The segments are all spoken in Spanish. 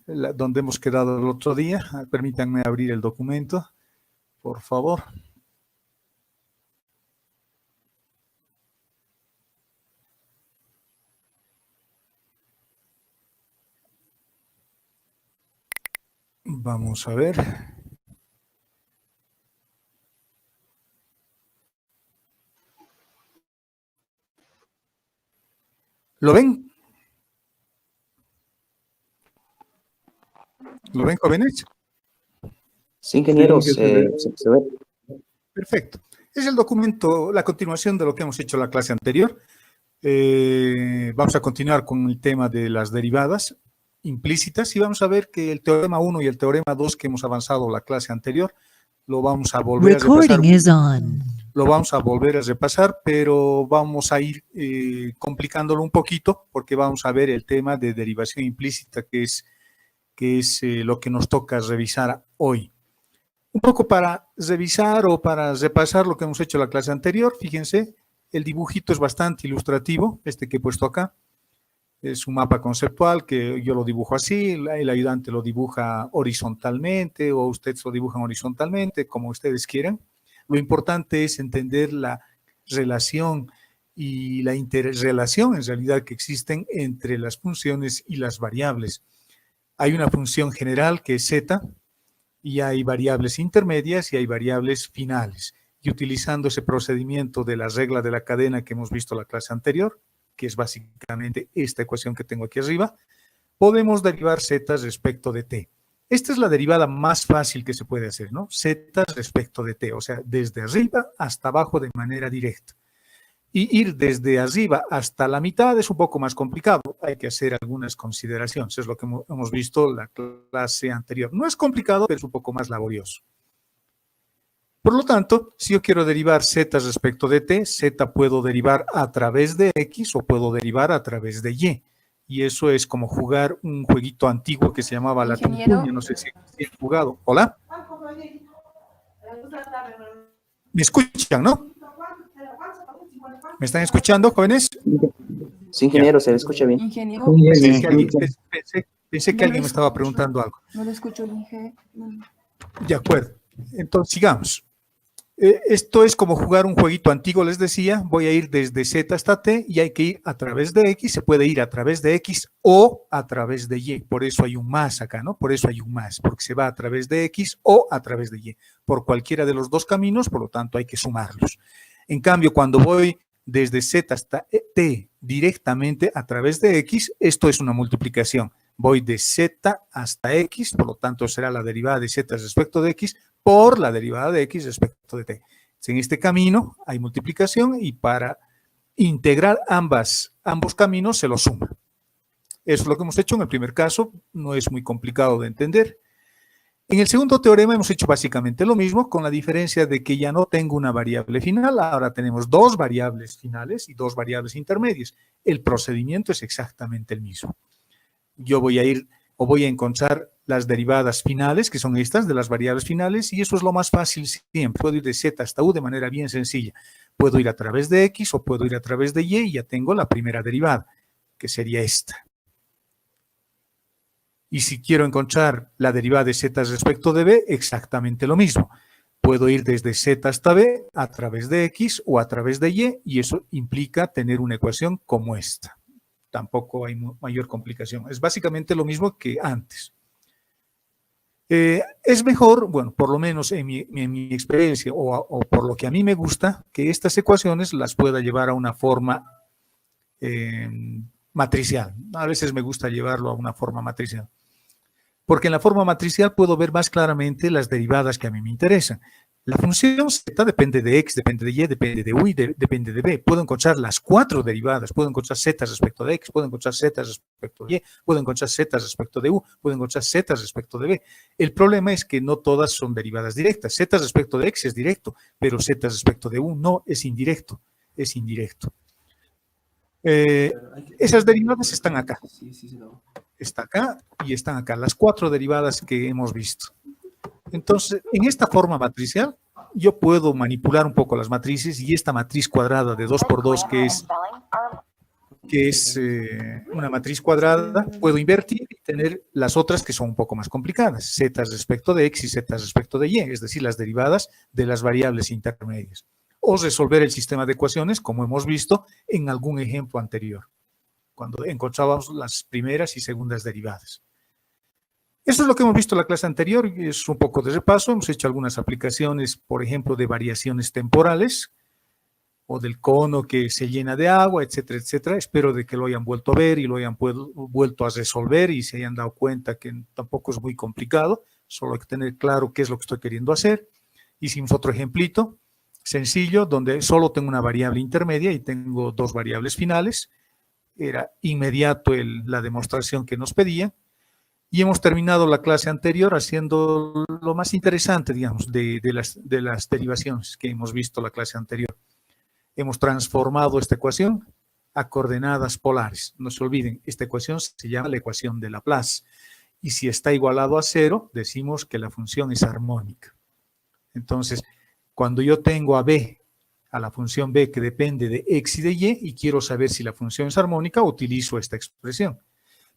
donde hemos quedado el otro día. Permítanme abrir el documento, por favor. Vamos a ver. ¿Lo ven? ¿Lo ven, jóvenes? Sí, ingeniero, se ve. Perfecto. Es el documento, la continuación de lo que hemos hecho en la clase anterior. Vamos a continuar con el tema de las derivadas implícitas y vamos a ver que el teorema 1 y el teorema 2 que hemos avanzado la clase anterior lo vamos a volver a repasar. Lo vamos a volver a repasar, pero vamos a ir complicándolo un poquito porque vamos a ver el tema de derivación implícita que es lo que nos toca revisar hoy. Un poco para revisar o para repasar lo que hemos hecho en la clase anterior, fíjense, el dibujito es bastante ilustrativo, este que he puesto acá. Es un mapa conceptual que yo lo dibujo así, el ayudante lo dibuja horizontalmente o ustedes lo dibujan horizontalmente, como ustedes quieran. Lo importante es entender la relación y la interrelación en realidad que existen entre las funciones y las variables. Hay una función general que es z y hay variables intermedias y hay variables finales. Y utilizando ese procedimiento de la regla de la cadena que hemos visto en la clase anterior, que es básicamente esta ecuación que tengo aquí arriba, podemos derivar z respecto de t. Esta es la derivada más fácil que se puede hacer, ¿no? Z respecto de t, o sea, desde arriba hasta abajo de manera directa. Y ir desde arriba hasta la mitad es un poco más complicado. Hay que hacer algunas consideraciones. Es lo que hemos visto en la clase anterior. No es complicado, pero es un poco más laborioso. Por lo tanto, si yo quiero derivar z respecto de t, z puedo derivar a través de x o puedo derivar a través de y. Y eso es como jugar un jueguito antiguo que se llamaba la tuntuña. No sé si han jugado. ¿Hola? ¿Me escuchan, no? ¿Me están escuchando, jóvenes? Sí, ingeniero, se le escucha bien. Ingeniero. Pensé que alguien me estaba preguntando algo. No lo escucho, ingeniero. De acuerdo. Entonces, sigamos. Esto es como jugar un jueguito antiguo, les decía. Voy a ir desde z hasta t y hay que ir a través de x. Se puede ir a través de x o a través de y. Por eso hay un más acá, ¿no? Por eso hay un más, porque se va a través de x o a través de y. Por cualquiera de los dos caminos, por lo tanto, hay que sumarlos. En cambio, cuando voy desde z hasta t directamente a través de x, esto es una multiplicación. Voy de z hasta x, por lo tanto será la derivada de z respecto de x por la derivada de x respecto de t. En este camino hay multiplicación y para integrar ambos caminos se los suma. Eso es lo que hemos hecho en el primer caso, no es muy complicado de entender. En el segundo teorema hemos hecho básicamente lo mismo, con la diferencia de que ya no tengo una variable final, ahora tenemos dos variables finales y dos variables intermedias. El procedimiento es exactamente el mismo. Yo voy a ir o voy a encontrar las derivadas finales, que son estas de las variables finales, y eso es lo más fácil siempre. Puedo ir de z hasta u de manera bien sencilla. Puedo ir a través de x o puedo ir a través de y ya tengo la primera derivada, que sería esta. Y si quiero encontrar la derivada de z respecto de b, exactamente lo mismo. Puedo ir desde z hasta b a través de x o a través de y eso implica tener una ecuación como esta. Tampoco hay mayor complicación. Es básicamente lo mismo que antes. Es mejor, bueno, por lo menos en mi experiencia o por lo que a mí me gusta, que estas ecuaciones las pueda llevar a una forma matricial. A veces me gusta llevarlo a una forma matricial. Porque en la forma matricial puedo ver más claramente las derivadas que a mí me interesan. La función z depende de x, depende de y, depende de u y depende de b. Puedo encontrar las cuatro derivadas. Puedo encontrar z respecto de x, puedo encontrar z respecto de y, puedo encontrar z respecto de u, puedo encontrar z respecto de b. El problema es que no todas son derivadas directas. Z respecto de x es directo, pero z respecto de u no, es indirecto. Es indirecto. Esas derivadas están acá. Está acá y están acá. Las cuatro derivadas que hemos visto. Entonces, en esta forma matricial, yo puedo manipular un poco las matrices y esta matriz cuadrada de 2 por 2 que es que es una matriz cuadrada, puedo invertir y tener las otras que son un poco más complicadas, z respecto de x y z respecto de y, es decir, las derivadas de las variables intermedias. O resolver el sistema de ecuaciones, como hemos visto en algún ejemplo anterior, cuando encontrábamos las primeras y segundas derivadas. Esto es lo que hemos visto en la clase anterior, y es un poco de repaso. Hemos hecho algunas aplicaciones, por ejemplo, de variaciones temporales, o del cono que se llena de agua, etcétera, etcétera. Espero de que lo hayan vuelto a ver y lo hayan vuelto a resolver y se hayan dado cuenta que tampoco es muy complicado, solo hay que tener claro qué es lo que estoy queriendo hacer. Hicimos otro ejemplito sencillo, donde solo tengo una variable intermedia y tengo dos variables finales. Era inmediato la demostración que nos pedían. Y hemos terminado la clase anterior haciendo lo más interesante, digamos, de las derivaciones que hemos visto la clase anterior. Hemos transformado esta ecuación a coordenadas polares. No se olviden, esta ecuación se llama la ecuación de Laplace. Y si está igualado a 0, decimos que la función es armónica. Entonces, cuando yo tengo a b, a la función b que depende de x y de y quiero saber si la función es armónica, utilizo esta expresión.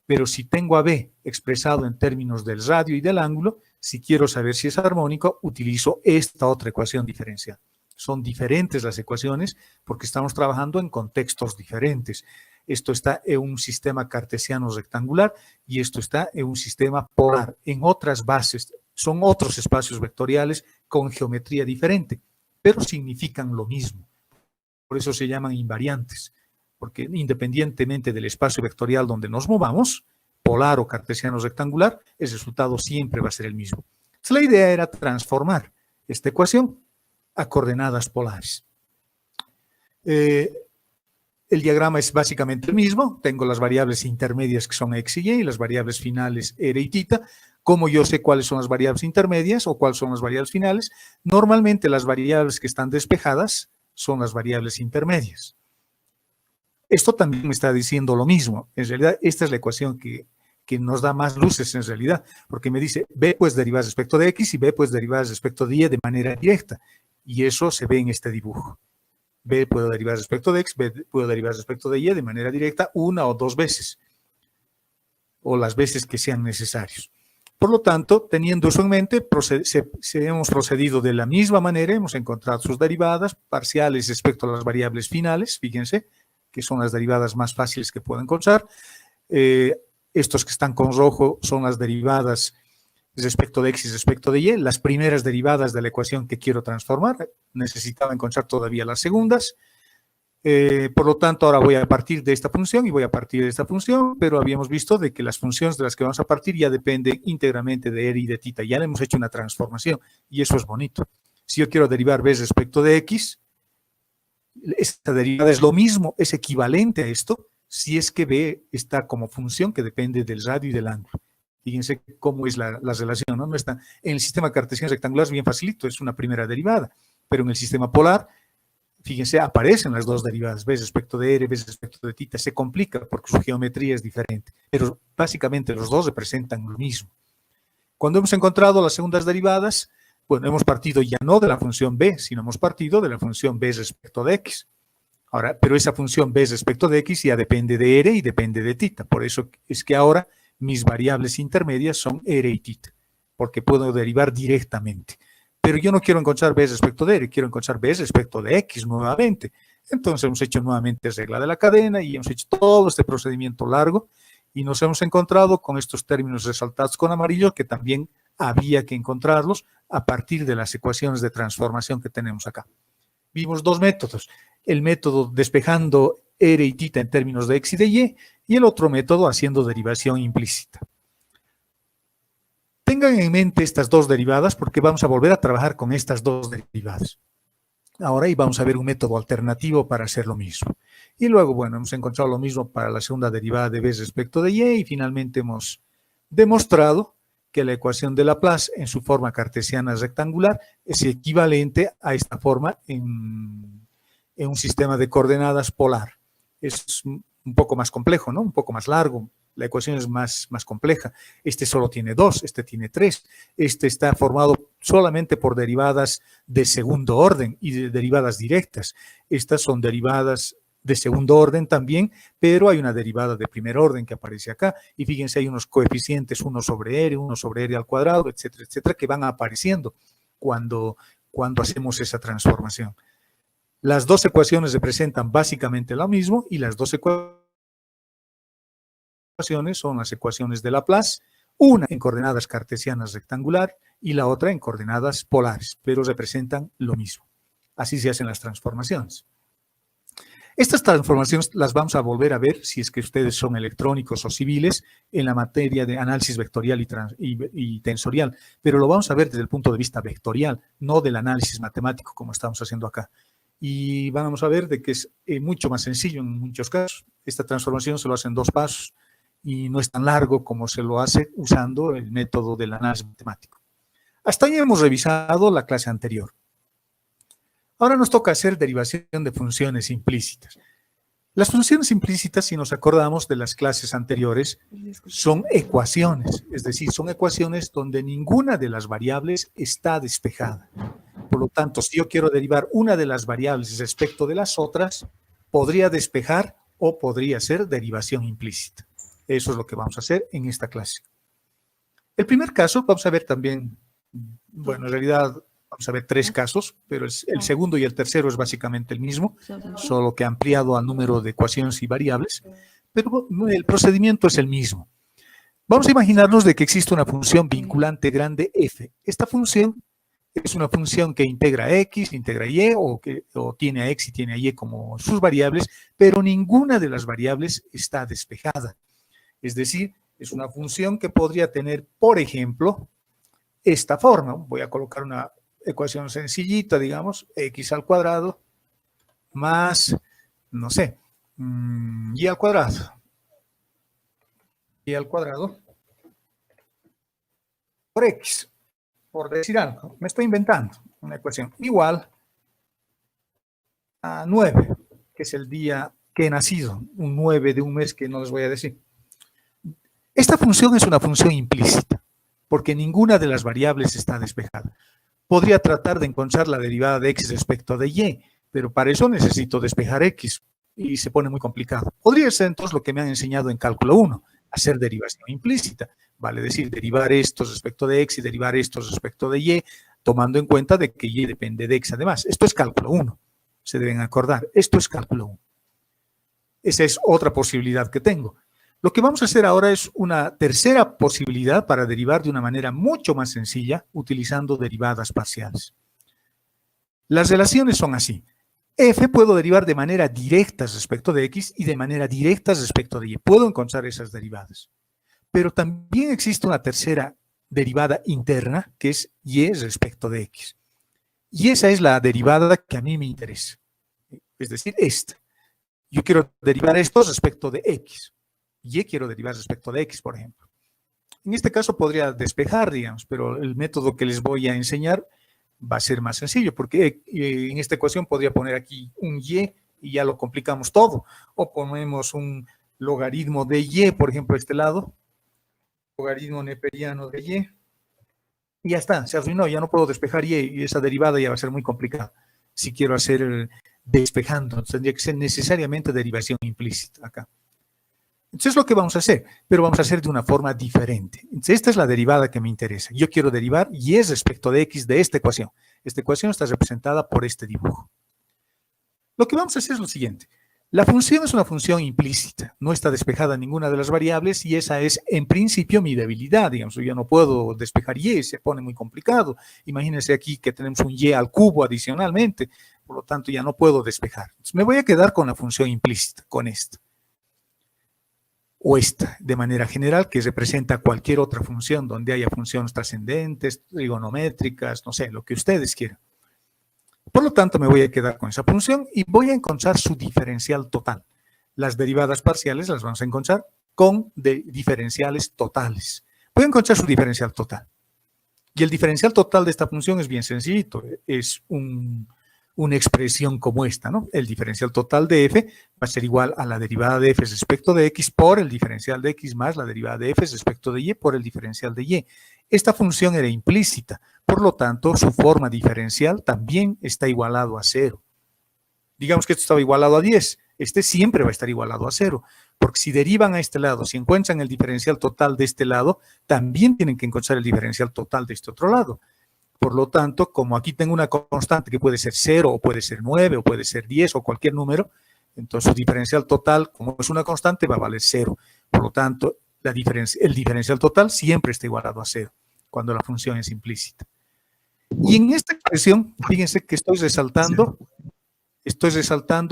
Pero si tengo a b expresado en términos del radio y del ángulo, si quiero saber si es armónico, utilizo esta otra ecuación diferencial. Son diferentes las ecuaciones porque estamos trabajando en contextos diferentes. Esto está en un sistema cartesiano rectangular y esto está en un sistema polar. En otras bases son otros espacios vectoriales con geometría diferente, pero significan lo mismo. Por eso se llaman invariantes, porque independientemente del espacio vectorial donde nos movamos, polar o cartesiano rectangular, el resultado siempre va a ser el mismo. Entonces, la idea era transformar esta ecuación a coordenadas polares. El diagrama es básicamente el mismo. Tengo las variables intermedias que son x y y las variables finales r y θ. ¿Cómo yo sé cuáles son las variables intermedias o cuáles son las variables finales? Normalmente las variables que están despejadas son las variables intermedias. Esto también me está diciendo lo mismo. En realidad, esta es la ecuación que nos da más luces en realidad, porque me dice b puedes derivar respecto de x y b puedes derivar respecto de y de manera directa. Y eso se ve en este dibujo. B puedo derivar respecto de x, B puedo derivar respecto de y de manera directa una o dos veces, o las veces que sean necesarios. Por lo tanto, teniendo eso en mente, hemos procedido de la misma manera, hemos encontrado sus derivadas parciales respecto a las variables finales, fíjense, que son las derivadas más fáciles que puedo encontrar. Estos que están con rojo son las derivadas respecto de x y respecto de y, las primeras derivadas de la ecuación que quiero transformar. Necesitaba encontrar todavía las segundas. Por lo tanto, ahora voy a partir de esta función y voy a partir de esta función, pero habíamos visto de que las funciones de las que vamos a partir ya dependen íntegramente de r y de θ. Ya le hemos hecho una transformación y eso es bonito. Si yo quiero derivar b respecto de x, esta derivada es lo mismo, es equivalente a esto, si es que b está como función que depende del radio y del ángulo. Fíjense cómo es la relación, ¿no? No está, en el sistema cartesiano rectangular es bien facilito, es una primera derivada, pero en el sistema polar, fíjense, aparecen las dos derivadas, b respecto de r, b respecto de θ, se complica porque su geometría es diferente, pero básicamente los dos representan lo mismo. Cuando hemos encontrado las segundas derivadas, bueno, hemos partido ya no de la función b, sino hemos partido de la función b respecto de x. Ahora, pero esa función b respecto de x ya depende de r y depende de θ, por eso es que ahora mis variables intermedias son r y θ, porque puedo derivar directamente. Pero yo no quiero encontrar b respecto de r, quiero encontrar b respecto de x nuevamente. Entonces hemos hecho nuevamente regla de la cadena y hemos hecho todo este procedimiento largo y nos hemos encontrado con estos términos resaltados con amarillo que también había que encontrarlos a partir de las ecuaciones de transformación que tenemos acá. Vimos dos métodos, el método despejando r y θ en términos de x y de y el otro método haciendo derivación implícita. Tengan en mente estas dos derivadas porque vamos a volver a trabajar con estas dos derivadas. Ahora y vamos a ver un método alternativo para hacer lo mismo. Y luego, bueno, hemos encontrado lo mismo para la segunda derivada de b respecto de y finalmente hemos demostrado que la ecuación de Laplace en su forma cartesiana rectangular es equivalente a esta forma en un sistema de coordenadas polar. Es un poco más complejo, ¿no? Un poco más largo. La ecuación es más compleja. Este solo tiene 2, este tiene 3. Este está formado solamente por derivadas de segundo orden y de derivadas directas. Estas son derivadas de segundo orden también, pero hay una derivada de primer orden que aparece acá. Y fíjense, hay unos coeficientes, 1 sobre r al cuadrado, etcétera, etcétera, que van apareciendo cuando hacemos esa transformación. Las dos ecuaciones representan básicamente lo mismo y las dos ecuaciones son las ecuaciones de Laplace, una en coordenadas cartesianas rectangular y la otra en coordenadas polares, pero representan lo mismo. Así se hacen las transformaciones. Estas transformaciones las vamos a volver a ver, si es que ustedes son electrónicos o civiles, en la materia de análisis vectorial y tensorial, pero lo vamos a ver desde el punto de vista vectorial, no del análisis matemático como estamos haciendo acá. Y vamos a ver de que es mucho más sencillo en muchos casos. Esta transformación se lo hace en 2 pasos y no es tan largo como se lo hace usando el método del análisis matemático. Hasta ahí hemos revisado la clase anterior. Ahora nos toca hacer derivación de funciones implícitas. Las funciones implícitas, si nos acordamos de las clases anteriores, son ecuaciones, es decir, son ecuaciones donde ninguna de las variables está despejada. Por lo tanto, si yo quiero derivar una de las variables respecto de las otras, podría despejar o podría ser derivación implícita. Eso es lo que vamos a hacer en esta clase. El primer caso, vamos a ver también, bueno, en realidad vamos a ver 3 casos, pero el segundo y el tercero es básicamente el mismo, solo que ampliado al número de ecuaciones y variables, pero el procedimiento es el mismo. Vamos a imaginarnos de que existe una función vinculante grande f. Esta función es una función que integra x, integra y, o tiene a x y tiene a y como sus variables, pero ninguna de las variables está despejada. Es decir, es una función que podría tener, por ejemplo, esta forma. Voy a colocar una ecuación sencillita, digamos, x al cuadrado más, no sé, y al cuadrado. Y al cuadrado por x, por decir algo. Me estoy inventando una ecuación igual a 9, que es el día que he nacido, un 9 de un mes que no les voy a decir. Esta función es una función implícita, porque ninguna de las variables está despejada. Podría tratar de encontrar la derivada de x respecto de y, pero para eso necesito despejar x y se pone muy complicado. Podría ser entonces lo que me han enseñado en cálculo 1, hacer derivación implícita, vale decir, derivar esto respecto de x y derivar esto respecto de y, tomando en cuenta de que y depende de x además. Esto es cálculo 1, se deben acordar, esto es cálculo 1. Esa es otra posibilidad que tengo. Lo que vamos a hacer ahora es una tercera posibilidad para derivar de una manera mucho más sencilla utilizando derivadas parciales. Las relaciones son así. F puedo derivar de manera directa respecto de x y de manera directa respecto de y. Puedo encontrar esas derivadas. Pero también existe una tercera derivada interna que es y respecto de x. Y esa es la derivada que a mí me interesa. Es decir, esta. Yo quiero derivar esto respecto de x. Y quiero derivar respecto de x, por ejemplo. En este caso podría despejar, digamos, pero el método que les voy a enseñar va a ser más sencillo, porque en esta ecuación podría poner aquí un y ya lo complicamos todo. O ponemos un logaritmo de y, por ejemplo, a este lado, logaritmo neperiano de y ya está, se arruinó, ya no puedo despejar y esa derivada ya va a ser muy complicada. Si quiero hacer despejando, tendría que ser necesariamente derivación implícita acá. Entonces es lo que vamos a hacer, pero vamos a hacer de una forma diferente. Entonces esta es la derivada que me interesa. Yo quiero derivar y respecto de x de esta ecuación. Esta ecuación está representada por este dibujo. Lo que vamos a hacer es lo siguiente. La función es una función implícita, no está despejada ninguna de las variables y esa es en principio mi debilidad. Digamos, yo no puedo despejar y, se pone muy complicado. Imagínense aquí que tenemos un y al cubo adicionalmente, por lo tanto ya no puedo despejar. Entonces, me voy a quedar con la función implícita, con esta. O esta, de manera general, que representa cualquier otra función donde haya funciones trascendentes, trigonométricas, no sé, lo que ustedes quieran. Por lo tanto, me voy a quedar con esa función y voy a encontrar su diferencial total. Las derivadas parciales las vamos a encontrar con diferenciales totales. Voy a encontrar su diferencial total. Y el diferencial total de esta función es bien sencillito, es una expresión como esta, ¿no? El diferencial total de f va a ser igual a la derivada de f respecto de x por el diferencial de x más la derivada de f respecto de y por el diferencial de y. Esta función era implícita, por lo tanto, su forma diferencial también está igualado a 0. Digamos que esto estaba igualado a 10, este siempre va a estar igualado a 0, porque si derivan a este lado, si encuentran el diferencial total de este lado, también tienen que encontrar el diferencial total de este otro lado. Por lo tanto, como aquí tengo una constante que puede ser 0, o puede ser 9, o puede ser 10, o cualquier número, entonces su diferencial total, como es una constante, va a valer 0. Por lo tanto, el diferencial total siempre está igualado a 0, cuando la función es implícita. Y en esta expresión, fíjense que estoy resaltando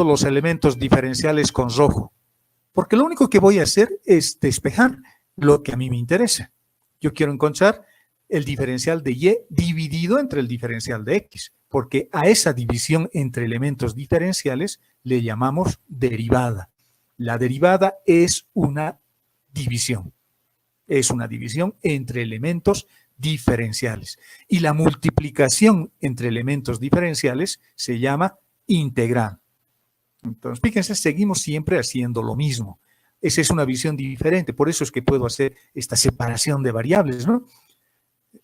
los elementos diferenciales con rojo, porque lo único que voy a hacer es despejar lo que a mí me interesa. Yo quiero encontrar el diferencial de y dividido entre el diferencial de x, porque a esa división entre elementos diferenciales le llamamos derivada. La derivada es una división entre elementos diferenciales. Y la multiplicación entre elementos diferenciales se llama integral. Entonces, fíjense, seguimos siempre haciendo lo mismo. Esa es una visión diferente, por eso es que puedo hacer esta separación de variables, ¿no?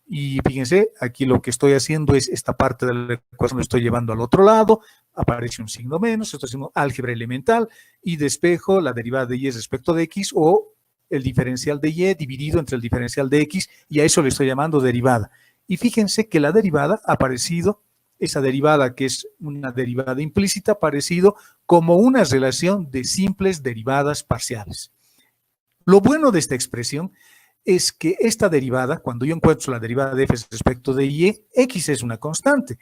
Y fíjense, aquí lo que estoy haciendo es esta parte de la ecuación lo estoy llevando al otro lado, aparece un signo menos, estoy haciendo álgebra elemental y despejo la derivada de y respecto de x o el diferencial de y dividido entre el diferencial de x, y a eso le estoy llamando derivada. Y fíjense que la derivada ha aparecido, esa derivada que es una derivada implícita, ha aparecido como una relación de simples derivadas parciales. Lo bueno de esta expresión es que esta derivada, cuando yo encuentro la derivada de f respecto de y, x es una constante.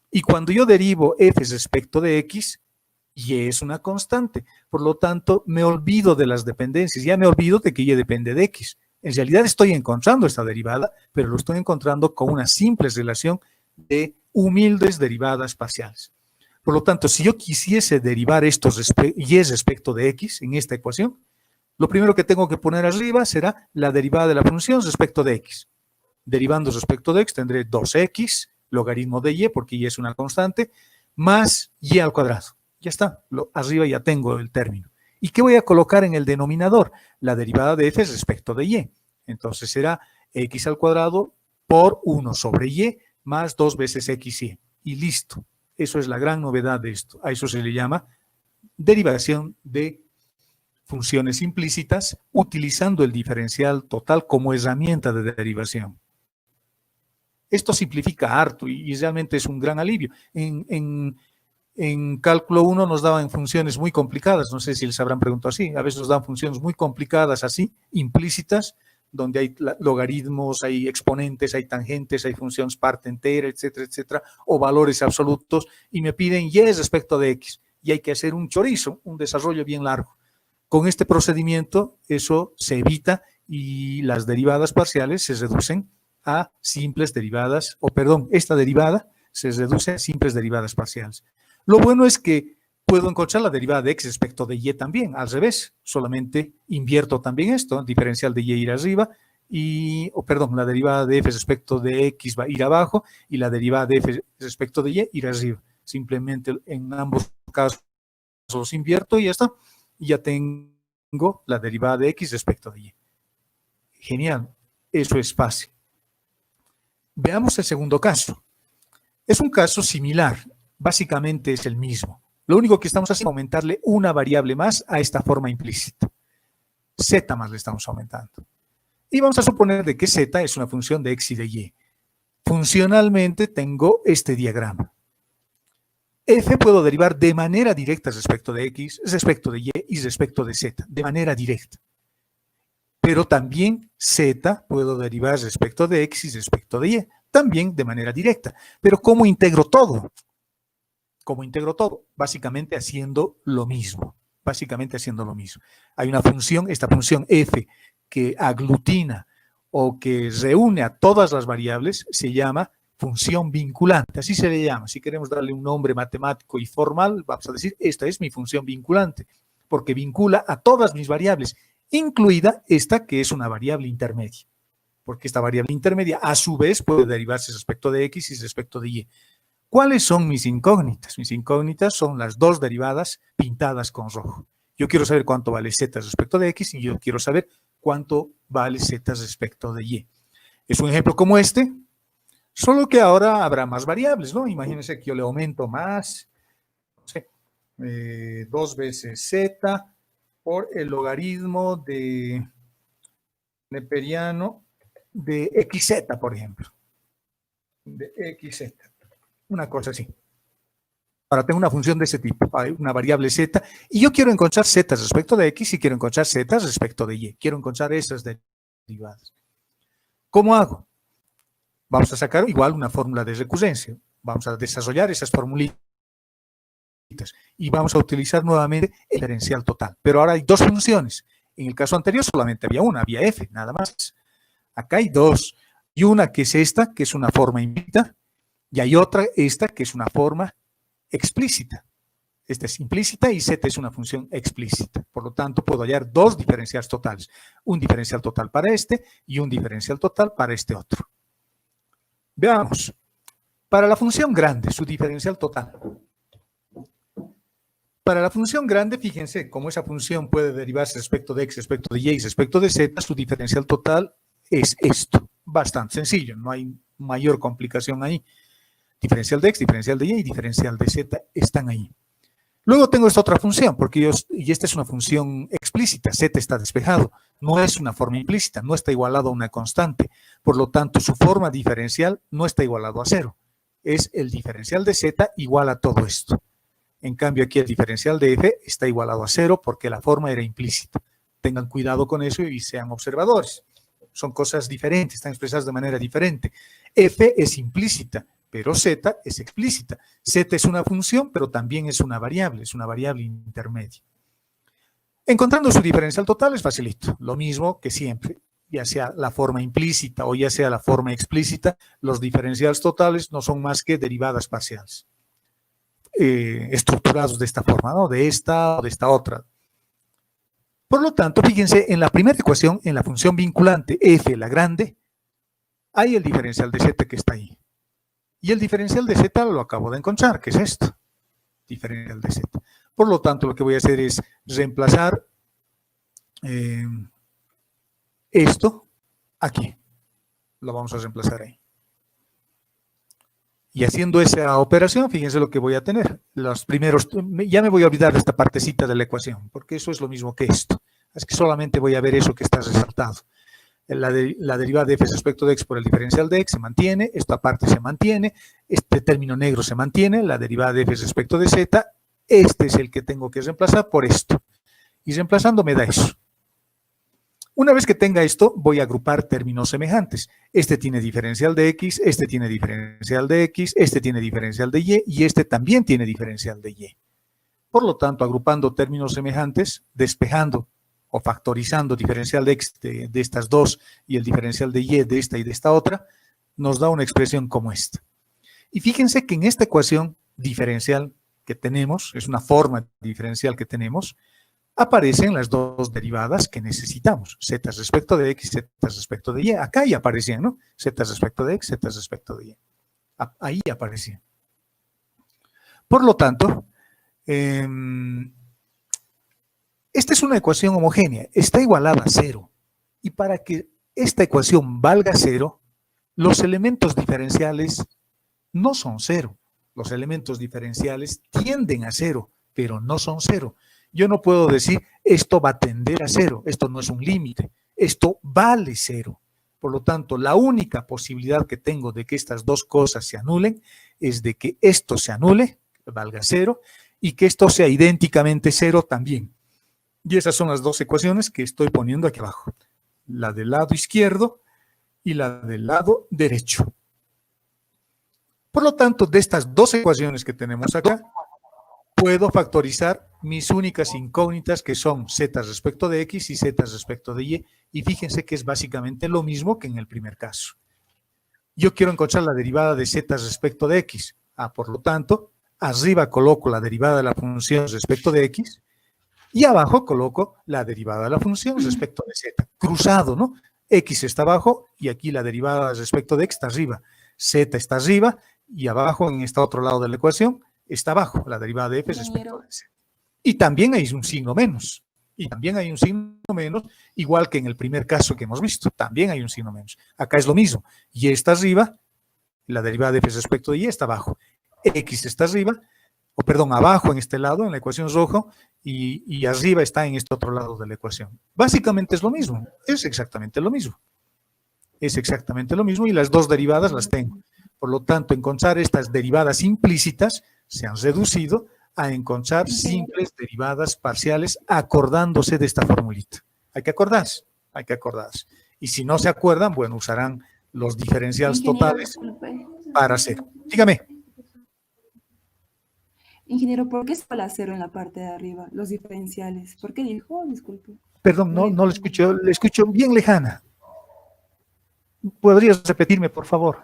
Y cuando yo derivo f respecto de x, y es una constante. Por lo tanto, me olvido de las dependencias. Ya me olvido de que y depende de x. En realidad estoy encontrando esta derivada, pero lo estoy encontrando con una simple relación de humildes derivadas parciales. Por lo tanto, si yo quisiese derivar estos y respecto de x en esta ecuación, lo primero que tengo que poner arriba será la derivada de la función respecto de x. Derivando respecto de x tendré 2x, logaritmo de y, porque y es una constante, más y al cuadrado. Ya está, arriba ya tengo el término. ¿Y qué voy a colocar en el denominador? La derivada de f respecto de y. Entonces será x al cuadrado por 1 sobre y más 2 veces xy. Y listo. Eso es la gran novedad de esto. A eso se le llama derivación de funciones implícitas utilizando el diferencial total como herramienta de derivación. Esto simplifica harto y realmente es un gran alivio. En cálculo 1 nos daban funciones muy complicadas, no sé si les habrán preguntado así, a veces nos dan funciones muy complicadas así, implícitas, donde hay logaritmos, hay exponentes, hay tangentes, hay funciones parte entera, etcétera, etcétera, o valores absolutos, y me piden y respecto de x, y hay que hacer un chorizo, un desarrollo bien largo. Con este procedimiento eso se evita y las derivadas parciales se reducen a simples derivadas, esta derivada se reduce a simples derivadas parciales. Lo bueno es que puedo encontrar la derivada de x respecto de y también, al revés, solamente invierto también esto, diferencial de y ir arriba, la derivada de f respecto de x va a ir abajo y la derivada de f respecto de y ir arriba. Simplemente en ambos casos los invierto y ya está, y ya tengo la derivada de x respecto de y. Genial, eso es fácil. Veamos el segundo caso. Es un caso similar. Básicamente es el mismo. Lo único que estamos haciendo es aumentarle una variable más a esta forma implícita. Z más le estamos aumentando. Y vamos a suponer de que Z es una función de x y de y. Funcionalmente tengo este diagrama. F puedo derivar de manera directa respecto de x, respecto de y respecto de z, de manera directa. Pero también Z puedo derivar respecto de x y respecto de y, también de manera directa. Pero ¿cómo integro todo? ¿Cómo integro todo? Básicamente haciendo lo mismo. Hay una función, esta función f, que aglutina o que reúne a todas las variables, se llama función vinculante. Así se le llama. Si queremos darle un nombre matemático y formal, vamos a decir, esta es mi función vinculante, porque vincula a todas mis variables, incluida esta que es una variable intermedia. Porque esta variable intermedia, a su vez, puede derivarse respecto de x y respecto de y. ¿Cuáles son mis incógnitas? Mis incógnitas son las dos derivadas pintadas con rojo. Yo quiero saber cuánto vale z respecto de x y yo quiero saber cuánto vale z respecto de y. Es un ejemplo como este, solo que ahora habrá más variables, ¿no? Imagínense que yo le aumento más, no sé, 2 veces z por el logaritmo de neperiano de xz, por ejemplo. De xz. Una cosa así. Ahora tengo una función de ese tipo, hay una variable z, y yo quiero encontrar z respecto de x y quiero encontrar z respecto de y. Quiero encontrar esas derivadas. ¿Cómo hago? Vamos a sacar igual una fórmula de recurrencia. Vamos a desarrollar esas formulitas y vamos a utilizar nuevamente el diferencial total. Pero ahora hay dos funciones. En el caso anterior solamente había una, había f, nada más. Acá hay dos. Y una que es esta, que es una forma implícita, y hay otra, esta, que es una forma explícita. Esta es implícita y z es una función explícita. Por lo tanto, puedo hallar dos diferenciales totales. Un diferencial total para este y un diferencial total para este otro. Veamos. Para la función grande, su diferencial total. Para la función grande, fíjense, como esa función puede derivarse respecto de x, respecto de y, respecto de z, su diferencial total es esto. Bastante sencillo, no hay mayor complicación ahí. Diferencial de x, diferencial de y y diferencial de z están ahí. Luego tengo esta otra función, y esta es una función explícita, z está despejado, no es una forma implícita, no está igualado a una constante, por lo tanto su forma diferencial no está igualado a cero, es el diferencial de z igual a todo esto. En cambio aquí el diferencial de f está igualado a cero porque la forma era implícita. Tengan cuidado con eso y sean observadores. Son cosas diferentes, están expresadas de manera diferente. F es implícita, pero z es explícita. Z es una función, pero también es una variable intermedia. Encontrando su diferencial total es facilito, lo mismo que siempre, ya sea la forma implícita o ya sea la forma explícita, los diferenciales totales no son más que derivadas parciales, estructurados de esta forma, ¿no? De esta o de esta otra. Por lo tanto, fíjense, en la primera ecuación, en la función vinculante f, la grande, hay el diferencial de z que está ahí. Y el diferencial de z lo acabo de encontrar, que es esto, diferencial de z. Por lo tanto, lo que voy a hacer es reemplazar esto aquí. Lo vamos a reemplazar ahí. Y haciendo esa operación, fíjense lo que voy a tener. Los primeros, ya me voy a olvidar de esta partecita de la ecuación, porque eso es lo mismo que esto. Es que solamente voy a ver eso que está resaltado. La derivada de f respecto de x por el diferencial de x se mantiene, esta parte se mantiene, este término negro se mantiene, la derivada de f respecto de z, este es el que tengo que reemplazar por esto. Y reemplazando me da eso. Una vez que tenga esto, voy a agrupar términos semejantes. Este tiene diferencial de x, este tiene diferencial de x, este tiene diferencial de y este también tiene diferencial de y. Por lo tanto, agrupando términos semejantes, despejando o factorizando diferencial de x de estas dos y el diferencial de y de esta y de esta otra, nos da una expresión como esta. Y fíjense que en esta ecuación diferencial que tenemos, es una forma diferencial que tenemos, aparecen las dos derivadas que necesitamos, z respecto de x, z respecto de y. Acá ya aparecían, ¿no? Z respecto de x, z respecto de y. Ahí aparecían. Por lo tanto, esta es una ecuación homogénea, está igualada a cero. Y para que esta ecuación valga cero, los elementos diferenciales no son cero. Los elementos diferenciales tienden a cero, pero no son cero. Yo no puedo decir, esto va a tender a cero, esto no es un límite, esto vale cero. Por lo tanto, la única posibilidad que tengo de que estas dos cosas se anulen es de que esto se anule, valga cero, y que esto sea idénticamente cero también. Y esas son las dos ecuaciones que estoy poniendo aquí abajo. La del lado izquierdo y la del lado derecho. Por lo tanto, de estas dos ecuaciones que tenemos acá, puedo factorizar mis únicas incógnitas que son z respecto de x y z respecto de y. Y fíjense que es básicamente lo mismo que en el primer caso. Yo quiero encontrar la derivada de z respecto de x. Por lo tanto, arriba coloco la derivada de la función respecto de x y abajo coloco la derivada de la función respecto de z. Cruzado, ¿no? X está abajo y aquí la derivada respecto de x está arriba. Z está arriba y abajo en este otro lado de la ecuación está abajo la derivada de f respecto de z. Y también hay un signo menos. Y también hay un signo menos, igual que en el primer caso que hemos visto. También hay un signo menos. Acá es lo mismo. Y está arriba, la derivada de f respecto de y está abajo. X está arriba, o perdón, abajo en este lado, en la ecuación rojo, y arriba está en este otro lado de la ecuación. Básicamente es lo mismo, es exactamente lo mismo. Es exactamente lo mismo y las dos derivadas las tengo. Por lo tanto, encontrar estas derivadas implícitas se han reducido a encontrar simples derivadas parciales acordándose de esta formulita. Hay que acordarse, hay que acordarse. Y si no se acuerdan, bueno, usarán los diferenciales totales para hacer. Dígame. Ingeniero, ¿por qué está la cero en la parte de arriba? Los diferenciales. ¿Por qué dijo? Oh, disculpe. Perdón, no le escucho bien lejana. ¿Podrías repetirme, por favor?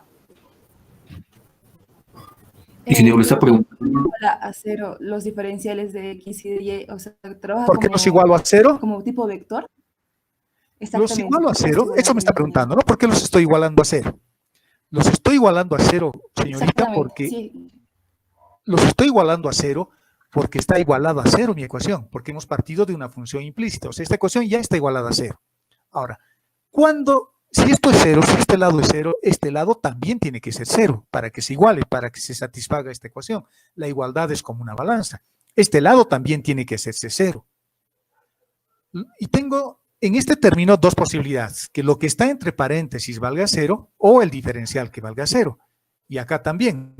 Ingeniero, le está preguntando. A cero, los diferenciales de X y de Y, o sea, trabaja ¿Por qué como, los igualo a cero? como tipo vector. Los igualo a cero, eso me está preguntando, ¿no? ¿Por qué los estoy igualando a cero? Los estoy igualando a cero, señorita, porque sí. Los estoy igualando a cero porque está igualado a cero mi ecuación, porque hemos partido de una función implícita. O sea, esta ecuación ya está igualada a cero. Ahora, si esto es cero, si este lado es cero, este lado también tiene que ser cero para que se iguale, para que se satisfaga esta ecuación. La igualdad es como una balanza. Este lado también tiene que hacerse cero. Y tengo en este término dos posibilidades, que lo que está entre paréntesis valga cero o el diferencial que valga cero. Y acá también,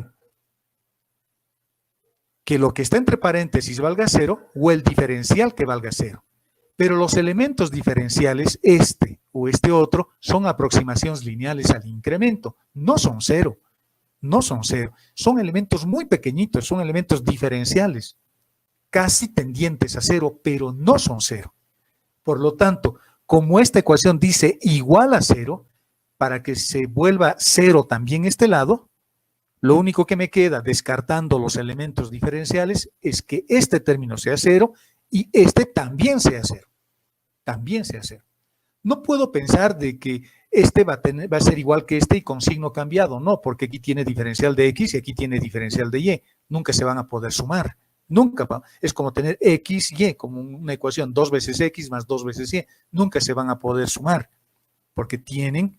que lo que está entre paréntesis valga cero o el diferencial que valga cero. Pero los elementos diferenciales, este o este otro, son aproximaciones lineales al incremento, no son cero, no son cero. Son elementos muy pequeñitos, son elementos diferenciales, casi tendientes a cero, pero no son cero. Por lo tanto, como esta ecuación dice igual a cero, para que se vuelva cero también este lado, lo único que me queda, descartando los elementos diferenciales, es que este término sea cero y este también sea cero. También sea cero. No puedo pensar de que este va a ser igual que este y con signo cambiado. No, porque aquí tiene diferencial de X y aquí tiene diferencial de Y. Nunca se van a poder sumar. Nunca. Es como tener X, Y, como una ecuación 2 veces X más 2 veces Y. Nunca se van a poder sumar porque tienen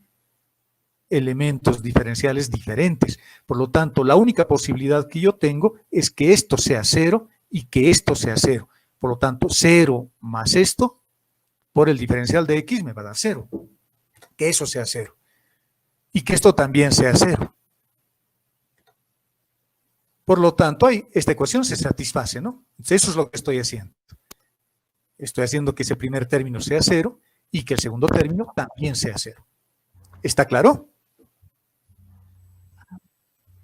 elementos diferenciales diferentes. Por lo tanto, la única posibilidad que yo tengo es que esto sea cero y que esto sea cero. Por lo tanto, cero más esto por el diferencial de X me va a dar cero. Que eso sea cero. Y que esto también sea cero. Por lo tanto, esta ecuación se satisface, ¿no? Entonces, eso es lo que estoy haciendo. Estoy haciendo que ese primer término sea cero y que el segundo término también sea cero. ¿Está claro?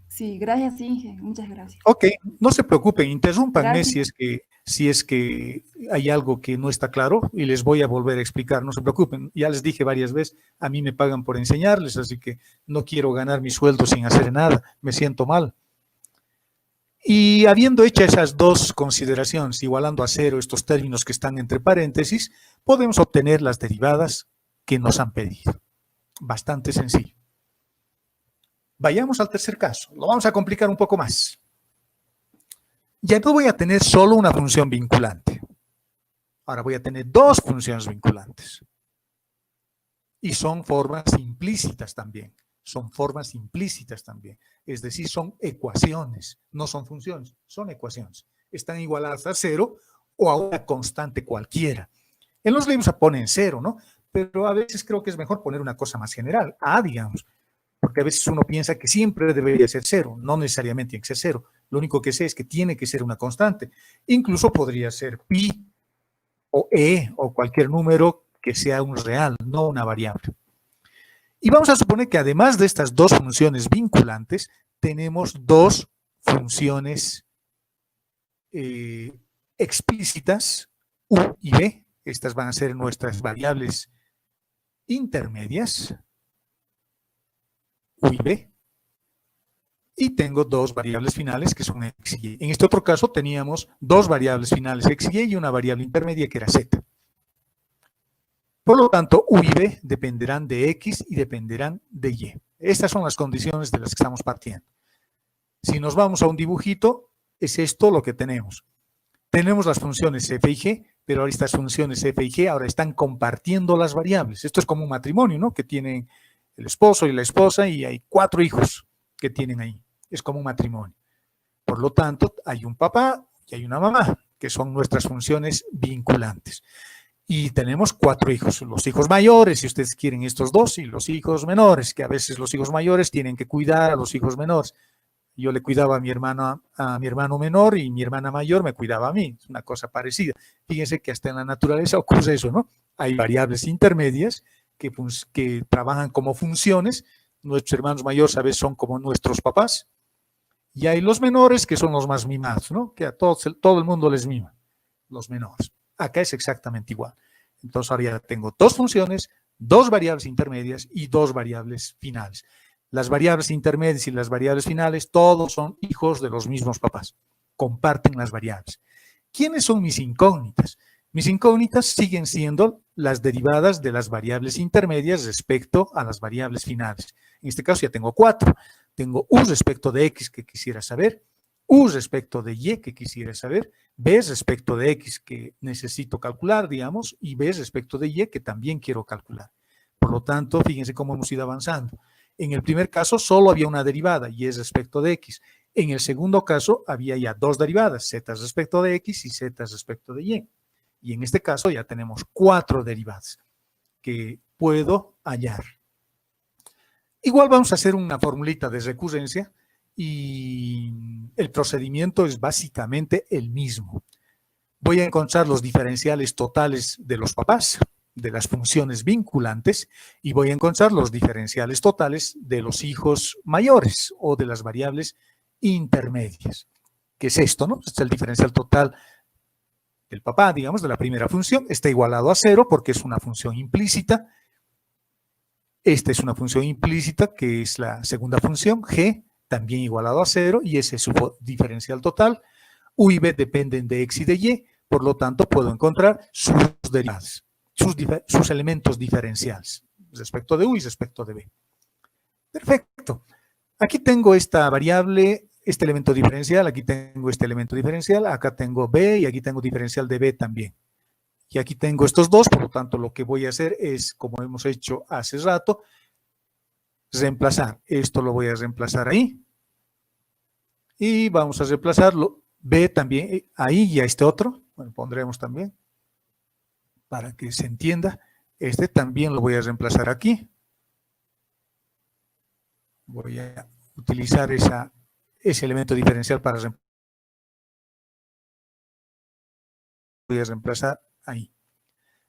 Sí, gracias, Inge. Muchas gracias. Ok, no se preocupen, interrúmpanme si es que hay algo que no está claro y les voy a volver a explicar, no se preocupen. Ya les dije varias veces, a mí me pagan por enseñarles, así que no quiero ganar mi sueldo sin hacer nada, me siento mal. Y habiendo hecho esas dos consideraciones, igualando a cero estos términos que están entre paréntesis, podemos obtener las derivadas que nos han pedido. Bastante sencillo. Vayamos al tercer caso. Lo vamos a complicar un poco más. Ya no voy a tener solo una función vinculante. Ahora voy a tener dos funciones vinculantes. Y son formas implícitas también. Son formas implícitas también. Es decir, son ecuaciones. No son funciones, son ecuaciones. Están igualadas a cero o a una constante cualquiera. En los libros se ponen cero, ¿no? Pero a veces creo que es mejor poner una cosa más general. A, digamos. Porque a veces uno piensa que siempre debería ser cero, no necesariamente tiene que ser cero. Lo único que sé es que tiene que ser una constante. Incluso podría ser pi o e o cualquier número que sea un real, no una variable. Y vamos a suponer que además de estas dos funciones vinculantes, tenemos dos funciones explícitas, u y b. Estas van a ser nuestras variables intermedias. U y B, y tengo dos variables finales que son X y Y. En este otro caso teníamos dos variables finales X y Y y una variable intermedia que era Z. Por lo tanto, U y B dependerán de X y dependerán de Y. Estas son las condiciones de las que estamos partiendo. Si nos vamos a un dibujito, es esto lo que tenemos. Tenemos las funciones F y G, pero ahora estas funciones F y G ahora están compartiendo las variables. Esto es como un matrimonio, ¿no? Que tienen el esposo y la esposa y hay 4 hijos que tienen ahí. Es como un matrimonio. Por lo tanto, hay un papá y hay una mamá, que son nuestras funciones vinculantes. Y tenemos 4 hijos, los hijos mayores, si ustedes quieren estos 2, y los hijos menores, que a veces los hijos mayores tienen que cuidar a los hijos menores. Yo le cuidaba a mi hermano menor y mi hermana mayor me cuidaba a mí. Es una cosa parecida. Fíjense que hasta en la naturaleza ocurre eso, ¿no? Hay variables intermedias que trabajan como funciones. Nuestros hermanos mayores a veces son como nuestros papás. Y hay los menores que son los más mimados, ¿no? Que a todo el mundo les mima, los menores. Acá es exactamente igual. Entonces ahora ya tengo 2 funciones, 2 variables intermedias y 2 variables finales. Las variables intermedias y las variables finales, todos son hijos de los mismos papás. Comparten las variables. ¿Quiénes son mis incógnitas? Mis incógnitas siguen siendo las derivadas de las variables intermedias respecto a las variables finales. En este caso ya tengo 4. Tengo U respecto de X que quisiera saber, U respecto de Y que quisiera saber, B respecto de X que necesito calcular, digamos, y B respecto de Y que también quiero calcular. Por lo tanto, fíjense cómo hemos ido avanzando. En el primer caso solo había una derivada, Y respecto de X. En el segundo caso había ya 2 derivadas, Z respecto de X y Z respecto de Y. Y en este caso ya tenemos 4 derivadas que puedo hallar. Igual vamos a hacer una formulita de recurrencia y el procedimiento es básicamente el mismo. Voy a encontrar los diferenciales totales de los papás, de las funciones vinculantes, y voy a encontrar los diferenciales totales de los hijos mayores o de las variables intermedias. ¿Qué es esto, no? Este es el diferencial total del papá, digamos, de la primera función. Está igualado a 0 porque es una función implícita. Esta es una función implícita que es la segunda función, G, también igualado a 0, y ese es su diferencial total. U y B dependen de X y de Y, por lo tanto puedo encontrar sus derivadas, sus elementos diferenciales respecto de U y respecto de B. Perfecto. Aquí tengo esta variable, este elemento diferencial, aquí tengo este elemento diferencial, acá tengo B y aquí tengo diferencial de B también. Y aquí tengo estos 2, por lo tanto lo que voy a hacer es, como hemos hecho hace rato, reemplazar. Esto lo voy a reemplazar ahí. Y vamos a reemplazarlo. B también ahí y a este otro. Bueno, pondremos también para que se entienda. Este también lo voy a reemplazar aquí. Voy a utilizar ese elemento diferencial para reemplazar. Voy a reemplazar ahí.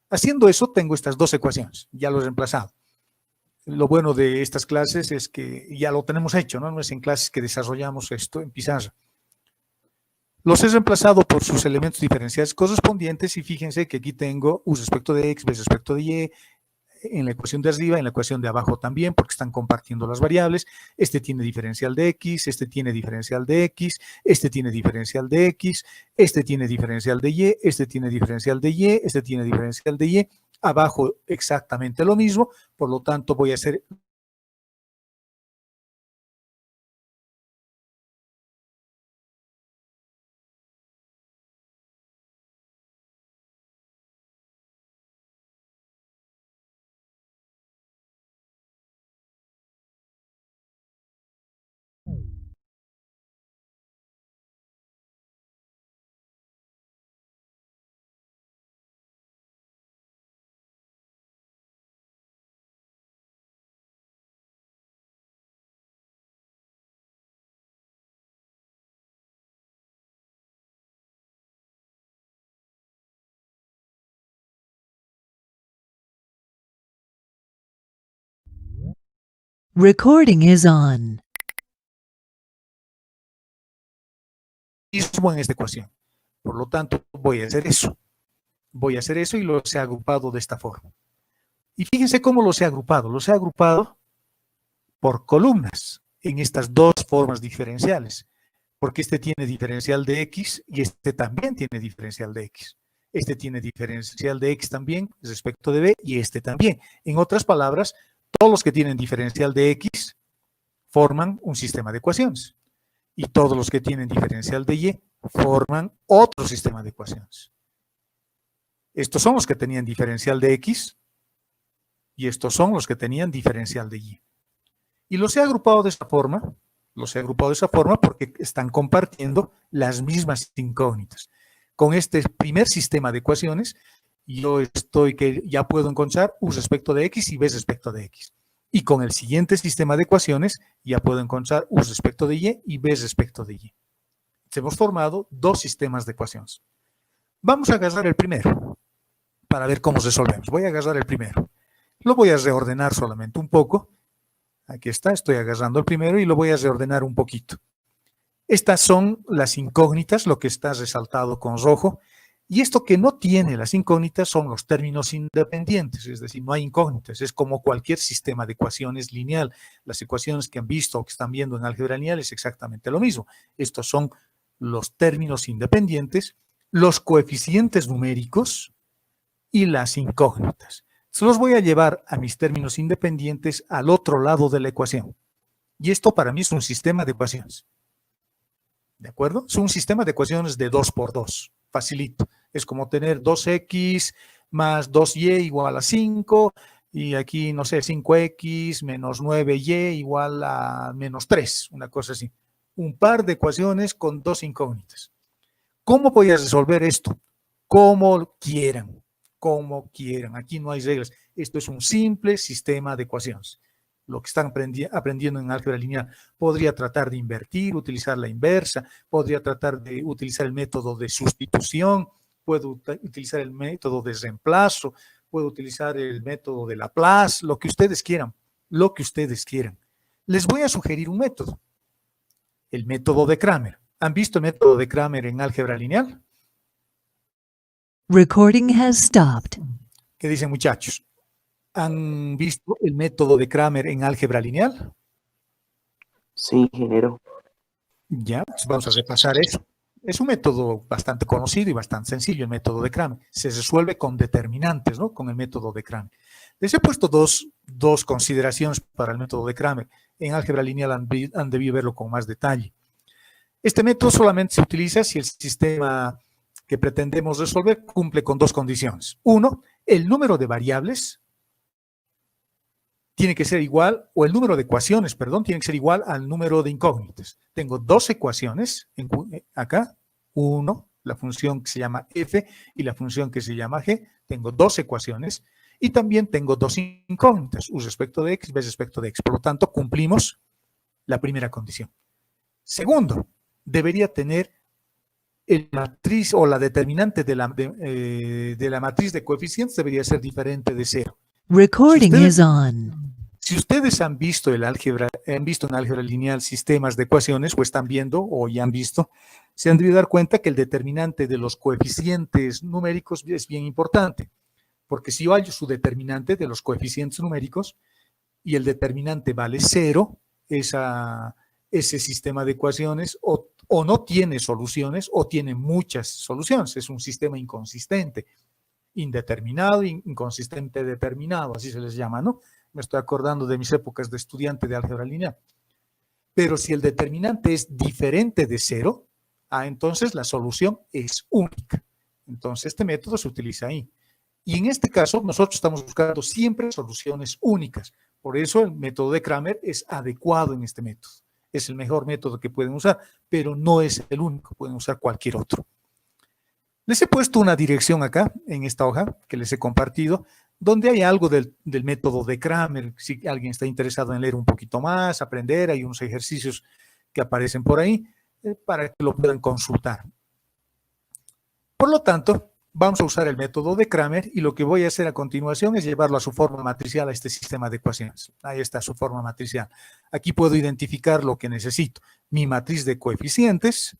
Haciendo eso, tengo estas 2 ecuaciones. Ya lo he reemplazado. Lo bueno de estas clases es que ya lo tenemos hecho, ¿no? No es en clases que desarrollamos esto en pizarra. Los he reemplazado por sus elementos diferenciales correspondientes y fíjense que aquí tengo U respecto de X, B respecto de Y, en la ecuación de arriba, en la ecuación de abajo también, porque están compartiendo las variables. Este tiene diferencial de X, este tiene diferencial de X, este tiene diferencial de X, este tiene diferencial de Y, este tiene diferencial de Y, este tiene diferencial de Y. Abajo exactamente lo mismo, por lo tanto voy a hacer Recording is on. mismo en esta ecuación. Por lo tanto, voy a hacer eso. Voy a hacer eso y los he agrupado de esta forma. Y fíjense cómo los he agrupado. Los he agrupado por columnas en estas 2 formas diferenciales. Porque este tiene diferencial de X y este también tiene diferencial de X. Este tiene diferencial de X también respecto de B y este también. En otras palabras, todos los que tienen diferencial de X forman un sistema de ecuaciones. Y todos los que tienen diferencial de Y forman otro sistema de ecuaciones. Estos son los que tenían diferencial de X y estos son los que tenían diferencial de Y. Y los he agrupado de esta forma Los he agrupado de esa forma porque están compartiendo las mismas incógnitas. Con este primer sistema de ecuaciones, yo estoy que ya puedo encontrar u respecto de x y b respecto de x. Y con el siguiente sistema de ecuaciones, ya puedo encontrar u respecto de y b respecto de y. Hemos formado dos sistemas de ecuaciones. Vamos a agarrar el primero para ver cómo resolvemos. Voy a agarrar el primero. Lo voy a reordenar solamente un poco. Aquí está, estoy agarrando el primero y lo voy a reordenar un poquito. Estas son las incógnitas, lo que está resaltado con rojo. Y esto que no tiene las incógnitas son los términos independientes, es decir, no hay incógnitas. Es como cualquier sistema de ecuaciones lineal. Las ecuaciones que han visto o que están viendo en álgebra lineal es exactamente lo mismo. Estos son los términos independientes, los coeficientes numéricos y las incógnitas. Se los voy a llevar a mis términos independientes al otro lado de la ecuación. Y esto para mí es un sistema de ecuaciones. ¿De acuerdo? Es un sistema de ecuaciones de 2 por 2. Facilito. Es como tener 2x más 2y igual a 5 y aquí, no sé, 5x menos 9y igual a menos 3, una cosa así. Un par de ecuaciones con dos incógnitas. ¿Cómo voy a resolver esto? Como quieran, como quieran. Aquí no hay reglas. Esto es un simple sistema de ecuaciones. Lo que están aprendiendo en álgebra lineal. Podría tratar de invertir, utilizar la inversa, podría tratar de utilizar el método de sustitución, puedo utilizar el método de reemplazo, puedo utilizar el método de Laplace, lo que ustedes quieran, lo que ustedes quieran. Les voy a sugerir un método, el método de Cramer. ¿Han visto el método de Cramer en álgebra lineal? Recording has stopped. ¿Qué dicen, muchachos? ¿Han visto el método de Cramer en álgebra lineal? Sí, ingeniero. Ya, pues vamos a repasar eso. Es un método bastante conocido y bastante sencillo, el método de Cramer. Se resuelve con determinantes, ¿no? Con el método de Cramer. Les he puesto dos consideraciones para el método de Cramer. En álgebra lineal han debido verlo con más detalle. Este método solamente se utiliza si el sistema que pretendemos resolver cumple con dos condiciones. Uno, el número de variables tiene que ser igual, o el número de ecuaciones, perdón, tiene que ser igual al número de incógnitas. Tengo dos ecuaciones acá, uno, la función que se llama f y la función que se llama g. Tengo dos ecuaciones y también tengo dos incógnitas, u respecto de x, b respecto de x. Por lo tanto, cumplimos la primera condición. Segundo, debería tener el matriz o la determinante de la matriz de coeficientes debería ser diferente de 0. Recording is on. Si ustedes han visto en álgebra lineal sistemas de ecuaciones, o están viendo, o ya han visto, se han de dar cuenta que el determinante de los coeficientes numéricos es bien importante. Porque si yo hallo su determinante de los coeficientes numéricos y el determinante vale 0, ese sistema de ecuaciones o no tiene soluciones o tiene muchas soluciones. Es un sistema inconsistente. Indeterminado, inconsistente determinado, así se les llama, ¿no? Me estoy acordando de mis épocas de estudiante de álgebra lineal. Pero si el determinante es diferente de 0, entonces la solución es única. Entonces este método se utiliza ahí. Y en este caso nosotros estamos buscando siempre soluciones únicas. Por eso el método de Cramer es adecuado en este método. Es el mejor método que pueden usar, pero no es el único, pueden usar cualquier otro. Les he puesto una dirección acá, en esta hoja, que les he compartido, donde hay algo del método de Cramer. Si alguien está interesado en leer un poquito más, aprender, hay unos ejercicios que aparecen por ahí para que lo puedan consultar. Por lo tanto, vamos a usar el método de Cramer y lo que voy a hacer a continuación es llevarlo a su forma matricial a este sistema de ecuaciones. Ahí está su forma matricial. Aquí puedo identificar lo que necesito. Mi matriz de coeficientes,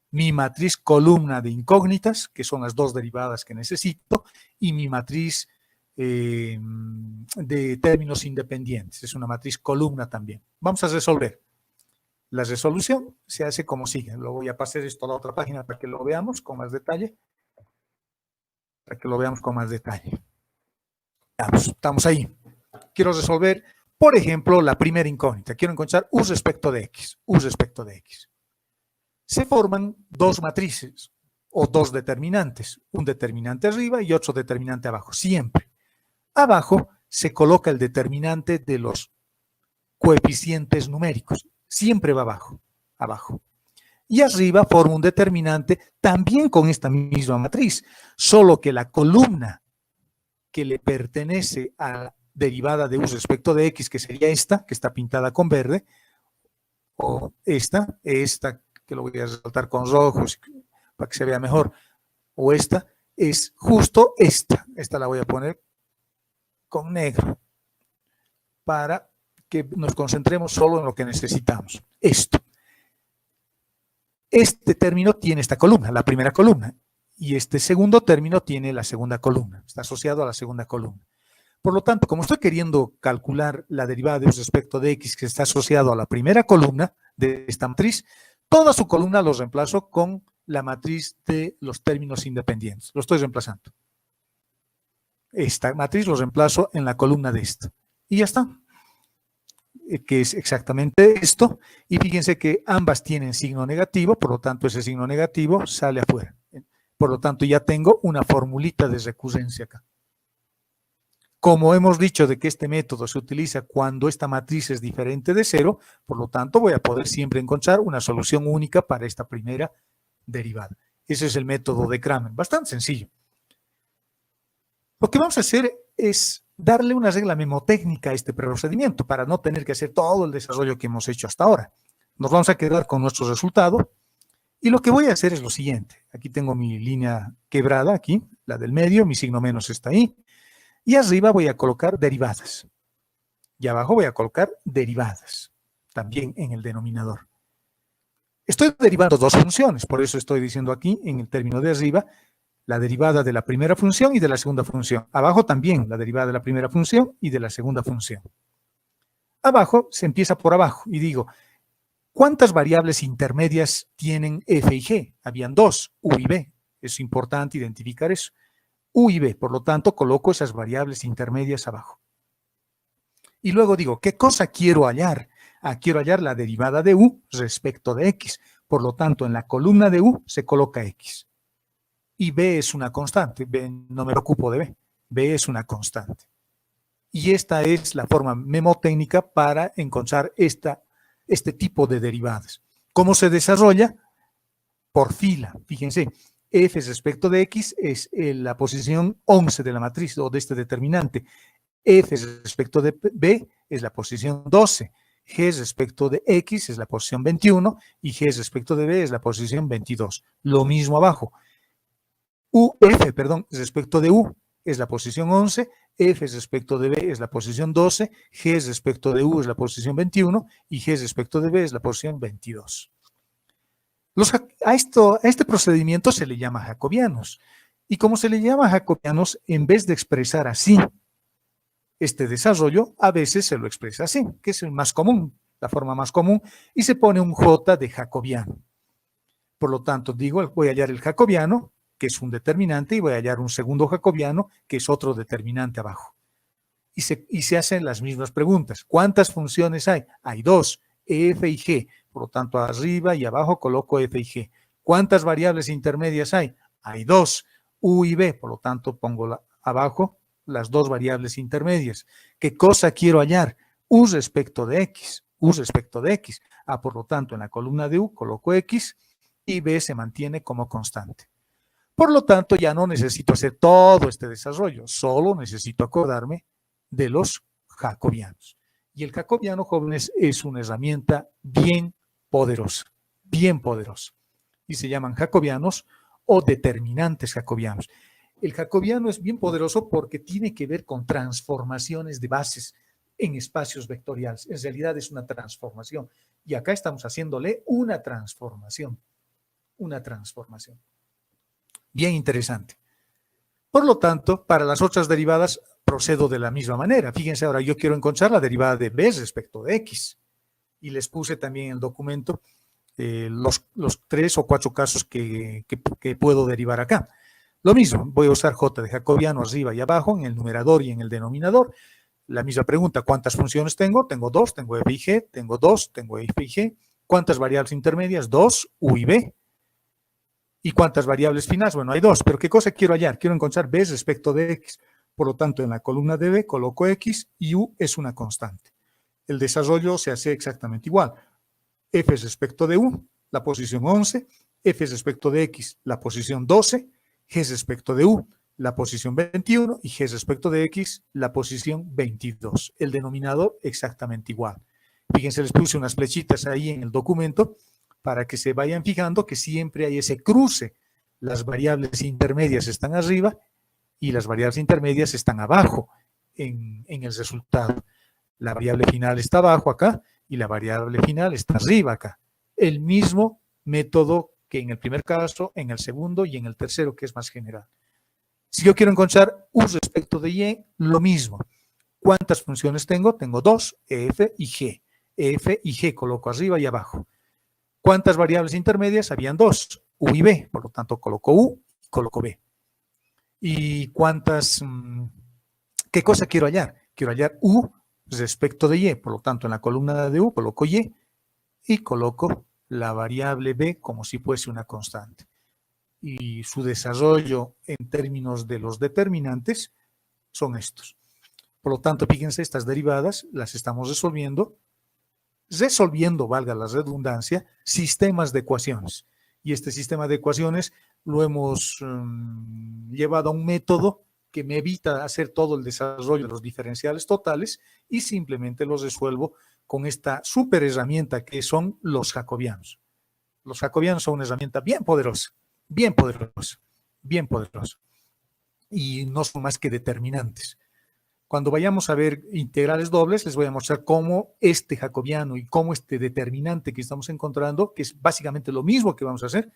mi matriz columna de incógnitas, que son las dos derivadas que necesito, y mi matriz de términos independientes. Es una matriz columna también. Vamos a resolver. La resolución se hace como sigue. Lo voy a pasar esto a la otra página para que lo veamos con más detalle. Estamos ahí. Quiero resolver, por ejemplo, la primera incógnita. Quiero encontrar u respecto de x. Se forman dos matrices o dos determinantes, un determinante arriba y otro determinante abajo, siempre. Abajo se coloca el determinante de los coeficientes numéricos. siempre va abajo, abajo. Y arriba forma un determinante también con esta misma matriz, solo que la columna que le pertenece a la derivada de u respecto de x, que sería esta, que está pintada con verde, o esta que lo voy a resaltar con rojo para que se vea mejor, o esta, es justo esta la voy a poner con negro, para que nos concentremos solo en lo que necesitamos, esto. Este término tiene esta columna, la primera columna, y este segundo término tiene la segunda columna, está asociado a la segunda columna. Por lo tanto, como estoy queriendo calcular la derivada de u respecto de x que está asociado a la primera columna de esta matriz, toda su columna lo reemplazo con la matriz de los términos independientes. Lo estoy reemplazando. Esta matriz lo reemplazo en la columna de esta. Y ya está. Que es exactamente esto. Y fíjense que ambas tienen signo negativo, por lo tanto ese signo negativo sale afuera. Por lo tanto ya tengo una formulita de recurrencia acá. Como hemos dicho de que este método se utiliza cuando esta matriz es diferente de cero, por lo tanto voy a poder siempre encontrar una solución única para esta primera derivada. Ese es el método de Kramer, bastante sencillo. Lo que vamos a hacer es darle una regla memotécnica a este procedimiento para no tener que hacer todo el desarrollo que hemos hecho hasta ahora. Nos vamos a quedar con nuestro resultado y lo que voy a hacer es lo siguiente. Aquí tengo mi línea quebrada, aquí, la del medio, mi signo menos está ahí. Y arriba voy a colocar derivadas. Y abajo voy a colocar derivadas, también en el denominador. Estoy derivando dos funciones, por eso estoy diciendo aquí, en el término de arriba, la derivada de la primera función y de la segunda función. Abajo también la derivada de la primera función y de la segunda función. Abajo se empieza por abajo y digo, ¿cuántas variables intermedias tienen f y g? Habían dos, u y b. Es importante identificar eso. U y b, por lo tanto, coloco esas variables intermedias abajo. Y luego digo, ¿qué cosa quiero hallar? Quiero hallar la derivada de u respecto de x. Por lo tanto, en la columna de u se coloca x. Y b es una constante. B, no me preocupo de b. B es una constante. Y esta es la forma memotécnica para encontrar este tipo de derivadas. ¿Cómo se desarrolla? Por fila. Fíjense. F respecto de x es la posición 11 de la matriz o de este determinante. F respecto de b es la posición 12. G respecto de x es la posición 21 y G respecto de b es la posición 22. Lo mismo abajo. F respecto de u es la posición 11, F respecto de b es la posición 12, G respecto de u es la posición 21 y G respecto de b es la posición 22. A este procedimiento se le llama jacobianos. Y como se le llama jacobianos, en vez de expresar así este desarrollo, a veces se lo expresa así, que es el más común, la forma más común, y se pone un J de jacobiano. Por lo tanto, digo, voy a hallar el jacobiano, que es un determinante, y voy a hallar un segundo jacobiano, que es otro determinante abajo. Y se hacen las mismas preguntas. ¿Cuántas funciones hay? Hay dos, f y g. Por lo tanto, arriba y abajo coloco f y g. ¿Cuántas variables intermedias hay? Hay dos, u y b. Por lo tanto, pongo abajo las dos variables intermedias. ¿Qué cosa quiero hallar? U respecto de x. U respecto de x. Por lo tanto, en la columna de u coloco x y b se mantiene como constante. Por lo tanto, ya no necesito hacer todo este desarrollo. Solo necesito acordarme de los jacobianos. Y el jacobiano, jóvenes, es una herramienta bien poderosa. Y se llaman jacobianos o determinantes jacobianos. El jacobiano es bien poderoso porque tiene que ver con transformaciones de bases en espacios vectoriales. En realidad es una transformación. Y acá estamos haciéndole una transformación. Una transformación. Bien interesante. Por lo tanto, para las otras derivadas procedo de la misma manera. Fíjense ahora, yo quiero encontrar la derivada de b respecto de x. Y les puse también en el documento los 3 o 4 casos que puedo derivar acá. Lo mismo, voy a usar j de jacobiano arriba y abajo, en el numerador y en el denominador. La misma pregunta, ¿cuántas funciones tengo? Tengo 2, tengo f y g, tengo 2, tengo f y g. ¿Cuántas variables intermedias? 2, u y b. ¿Y cuántas variables finales? Bueno, hay 2, pero ¿qué cosa quiero hallar? Quiero encontrar b respecto de x. Por lo tanto, en la columna de b coloco x y u es una constante. El desarrollo se hace exactamente igual. f respecto de u, la posición 11, f respecto de x, la posición 12, g respecto de u, la posición 21 y g respecto de x, la posición 22. El denominador exactamente igual. Fíjense, les puse unas flechitas ahí en el documento para que se vayan fijando que siempre hay ese cruce. Las variables intermedias están arriba y las variables intermedias están abajo en el resultado. La variable final está abajo acá y la variable final está arriba acá. El mismo método que en el primer caso, en el segundo y en el tercero, que es más general. Si yo quiero encontrar u respecto de y, lo mismo. ¿Cuántas funciones tengo? Tengo 2, f y g. f y g coloco arriba y abajo. ¿Cuántas variables intermedias? Habían 2, u y b. Por lo tanto, coloco u y coloco b. ¿Y cuántas? ¿Qué cosa quiero hallar? Quiero hallar u respecto de y. Por lo tanto, en la columna de u coloco y coloco la variable b como si fuese una constante. Y su desarrollo en términos de los determinantes son estos. Por lo tanto, fíjense, estas derivadas las estamos resolviendo, valga la redundancia, sistemas de ecuaciones. Y este sistema de ecuaciones lo hemos llevado a un método que me evita hacer todo el desarrollo de los diferenciales totales y simplemente los resuelvo con esta super herramienta que son los jacobianos. Los jacobianos son una herramienta bien poderosa, bien poderosa, bien poderosa. Y no son más que determinantes. Cuando vayamos a ver integrales dobles, les voy a mostrar cómo este jacobiano y cómo este determinante que estamos encontrando, que es básicamente lo mismo que vamos a hacer,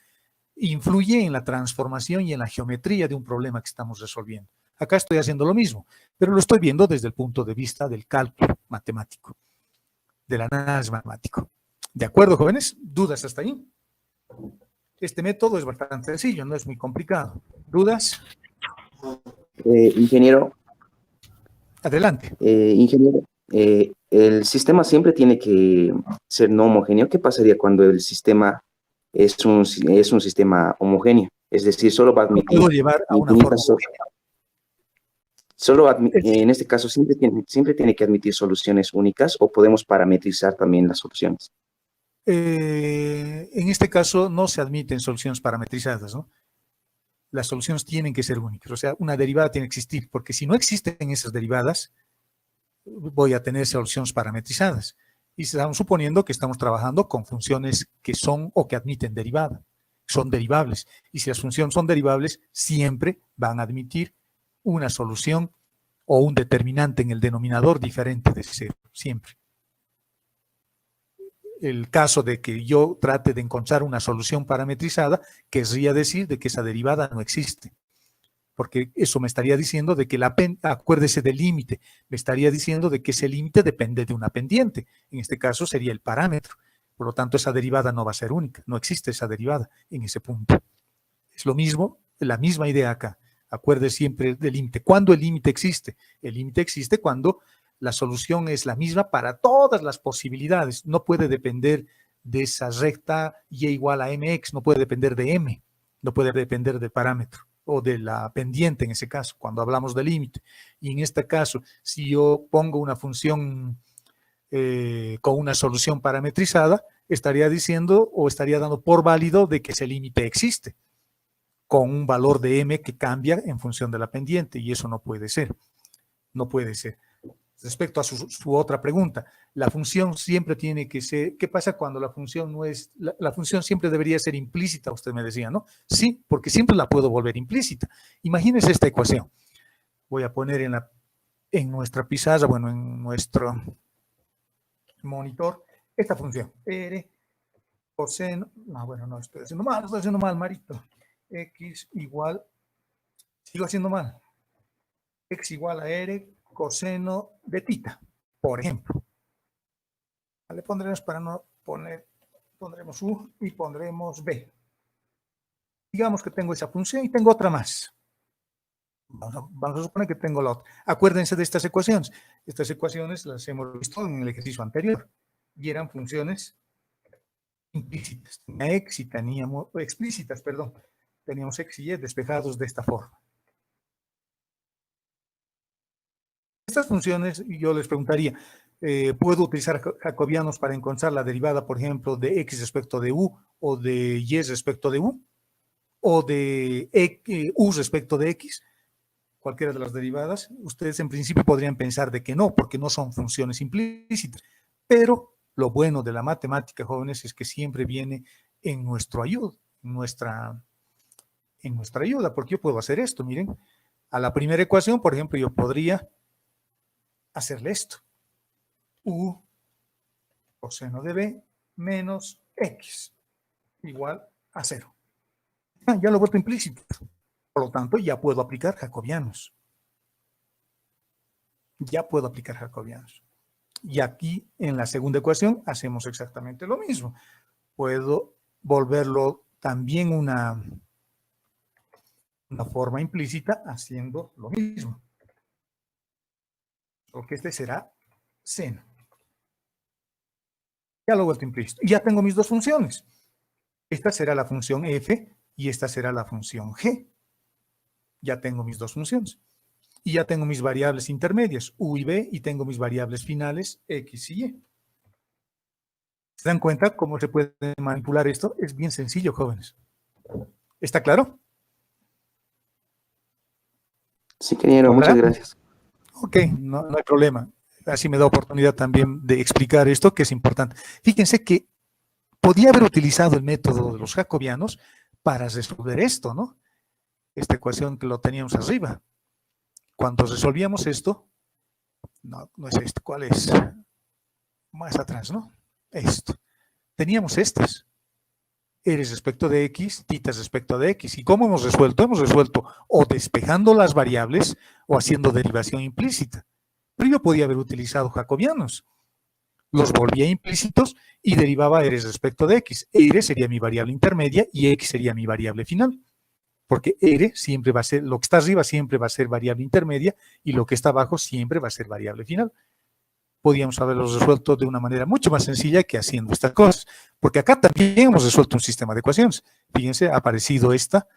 influye en la transformación y en la geometría de un problema que estamos resolviendo. Acá estoy haciendo lo mismo, pero lo estoy viendo desde el punto de vista del cálculo matemático, del análisis matemático. ¿De acuerdo, jóvenes? ¿Dudas hasta ahí? Este método es bastante sencillo, no es muy complicado. ¿Dudas? Ingeniero. Adelante. Ingeniero, el sistema siempre tiene que ser no homogéneo. ¿Qué pasaría cuando el sistema es un sistema homogéneo? Es decir, solo va a admitir Puedo llevar a una forma en este caso siempre tiene que admitir soluciones únicas, o podemos parametrizar también las soluciones. En este caso no se admiten soluciones parametrizadas, ¿no? Las soluciones tienen que ser únicas, o sea, una derivada tiene que existir, porque si no existen esas derivadas, voy a tener soluciones parametrizadas. Y estamos suponiendo que estamos trabajando con funciones que son o que admiten derivada, son derivables. Y si las funciones son derivables, siempre van a admitir una solución o un determinante en el denominador diferente de cero, siempre. El caso de que yo trate de encontrar una solución parametrizada, querría decir de que esa derivada no existe. Porque eso me estaría diciendo de que acuérdese del límite, me estaría diciendo de que ese límite depende de una pendiente. En este caso sería el parámetro. Por lo tanto, esa derivada no va a ser única. No existe esa derivada en ese punto. Es lo mismo, la misma idea acá. Acuérdese siempre del límite. ¿Cuándo el límite existe? El límite existe cuando la solución es la misma para todas las posibilidades. No puede depender de esa recta y igual a mx, no puede depender de m, no puede depender del parámetro o de la pendiente en ese caso, cuando hablamos de límite. Y en este caso, si yo pongo una función con una solución parametrizada, estaría diciendo o estaría dando por válido de que ese límite existe, con un valor de m que cambia en función de la pendiente, y eso no puede ser. No puede ser. Respecto a su otra pregunta, la función siempre tiene que ser, ¿qué pasa cuando la función no es, la función siempre debería ser implícita, usted me decía, ¿no? Sí, porque siempre la puedo volver implícita. Imagínese esta ecuación. Voy a poner en nuestra pizarra, bueno, en nuestro monitor, esta función, r coseno, no, bueno, no, estoy haciendo mal, Marito. X igual, sigo haciendo mal, x igual a r coseno de tita, por ejemplo. Le pondremos, para no poner, pondremos u y pondremos b. Digamos que tengo esa función y tengo otra más. Vamos a suponer que tengo la otra. Acuérdense de estas ecuaciones. Estas ecuaciones las hemos visto en el ejercicio anterior y eran funciones implícitas. Tenía x y teníamos, explícitas, perdón. Teníamos x y y despejados de esta forma. Estas funciones, yo les preguntaría, Puedo utilizar jacobianos para encontrar la derivada, por ejemplo, de x respecto de u, o de y respecto de u, o de u respecto de x, cualquiera de las derivadas. Ustedes en principio podrían pensar de que no, porque no son funciones implícitas, pero lo bueno de la matemática, jóvenes, es que siempre viene en nuestra ayuda, porque yo puedo hacer esto, miren, a la primera ecuación, por ejemplo, yo podría hacerle esto. U coseno de b menos x igual a 0. Ya lo he vuelto implícito. Por lo tanto, ya puedo aplicar jacobianos. Y aquí, en la segunda ecuación, hacemos exactamente lo mismo. Puedo volverlo también una forma implícita haciendo lo mismo. Porque este será seno. Ya lo he vuelto implícito. Y ya tengo mis dos funciones. Esta será la función f y esta será la función g. Ya tengo mis dos funciones. Y ya tengo mis variables intermedias, u y b, y tengo mis variables finales, x y y. ¿Se dan cuenta cómo se puede manipular esto? Es bien sencillo, jóvenes. ¿Está claro? Sí, ingeniero, muchas gracias. Ok, no hay problema. Así me da oportunidad también de explicar esto, que es importante. Fíjense que podía haber utilizado el método de los jacobianos para resolver esto, ¿no? Esta ecuación que lo teníamos arriba. Cuando resolvíamos esto, no es esto, ¿cuál es? Más atrás, ¿no? Esto. Teníamos estas. R respecto de x, θ respecto de x. ¿Y cómo hemos resuelto? Hemos resuelto o despejando las variables o haciendo derivación implícita. Pero yo podía haber utilizado jacobianos. Los volvía implícitos y derivaba R respecto de x. R sería mi variable intermedia y x sería mi variable final. Porque R siempre va a ser, lo que está arriba siempre va a ser variable intermedia y lo que está abajo siempre va a ser variable final. Podíamos haberlo resuelto de una manera mucho más sencilla que haciendo estas cosas. Porque acá también hemos resuelto un sistema de ecuaciones. Fíjense, ha aparecido esta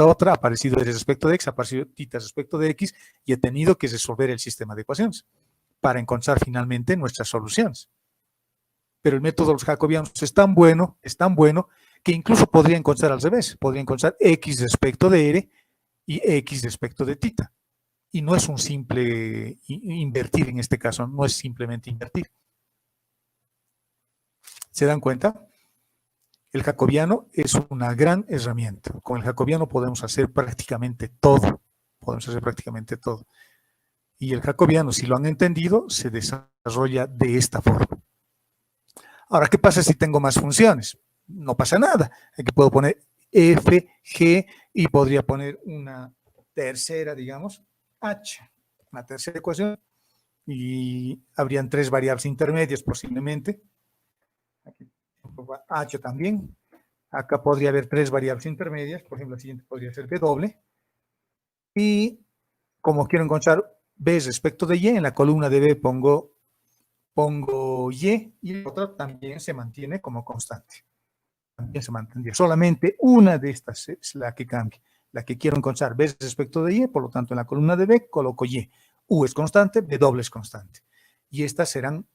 otra, ha aparecido R respecto de x, ha aparecido θ respecto de x y he tenido que resolver el sistema de ecuaciones para encontrar finalmente nuestras soluciones. Pero el método de los jacobianos es tan bueno, que incluso podría encontrar al revés. Podría encontrar x respecto de R y x respecto de θ. Y no es un simple invertir en este caso, no es simplemente invertir. ¿Se dan cuenta? El jacobiano es una gran herramienta. Con el jacobiano podemos hacer prácticamente todo. Y el jacobiano, si lo han entendido, se desarrolla de esta forma. Ahora, ¿qué pasa si tengo más funciones? No pasa nada. Aquí puedo poner f, g y podría poner una tercera, digamos, h. Una tercera ecuación. Y habrían tres variables intermedias posiblemente. Aquí h también. Acá podría haber tres variables intermedias. Por ejemplo, la siguiente podría ser w. Y como quiero encontrar b respecto de y, en la columna de b pongo y la otra también se mantiene como constante. También se mantendría. Solamente una de estas es la que cambia. La que quiero encontrar b respecto de y, por lo tanto en la columna de b coloco y. U es constante, w es constante. Y estas serán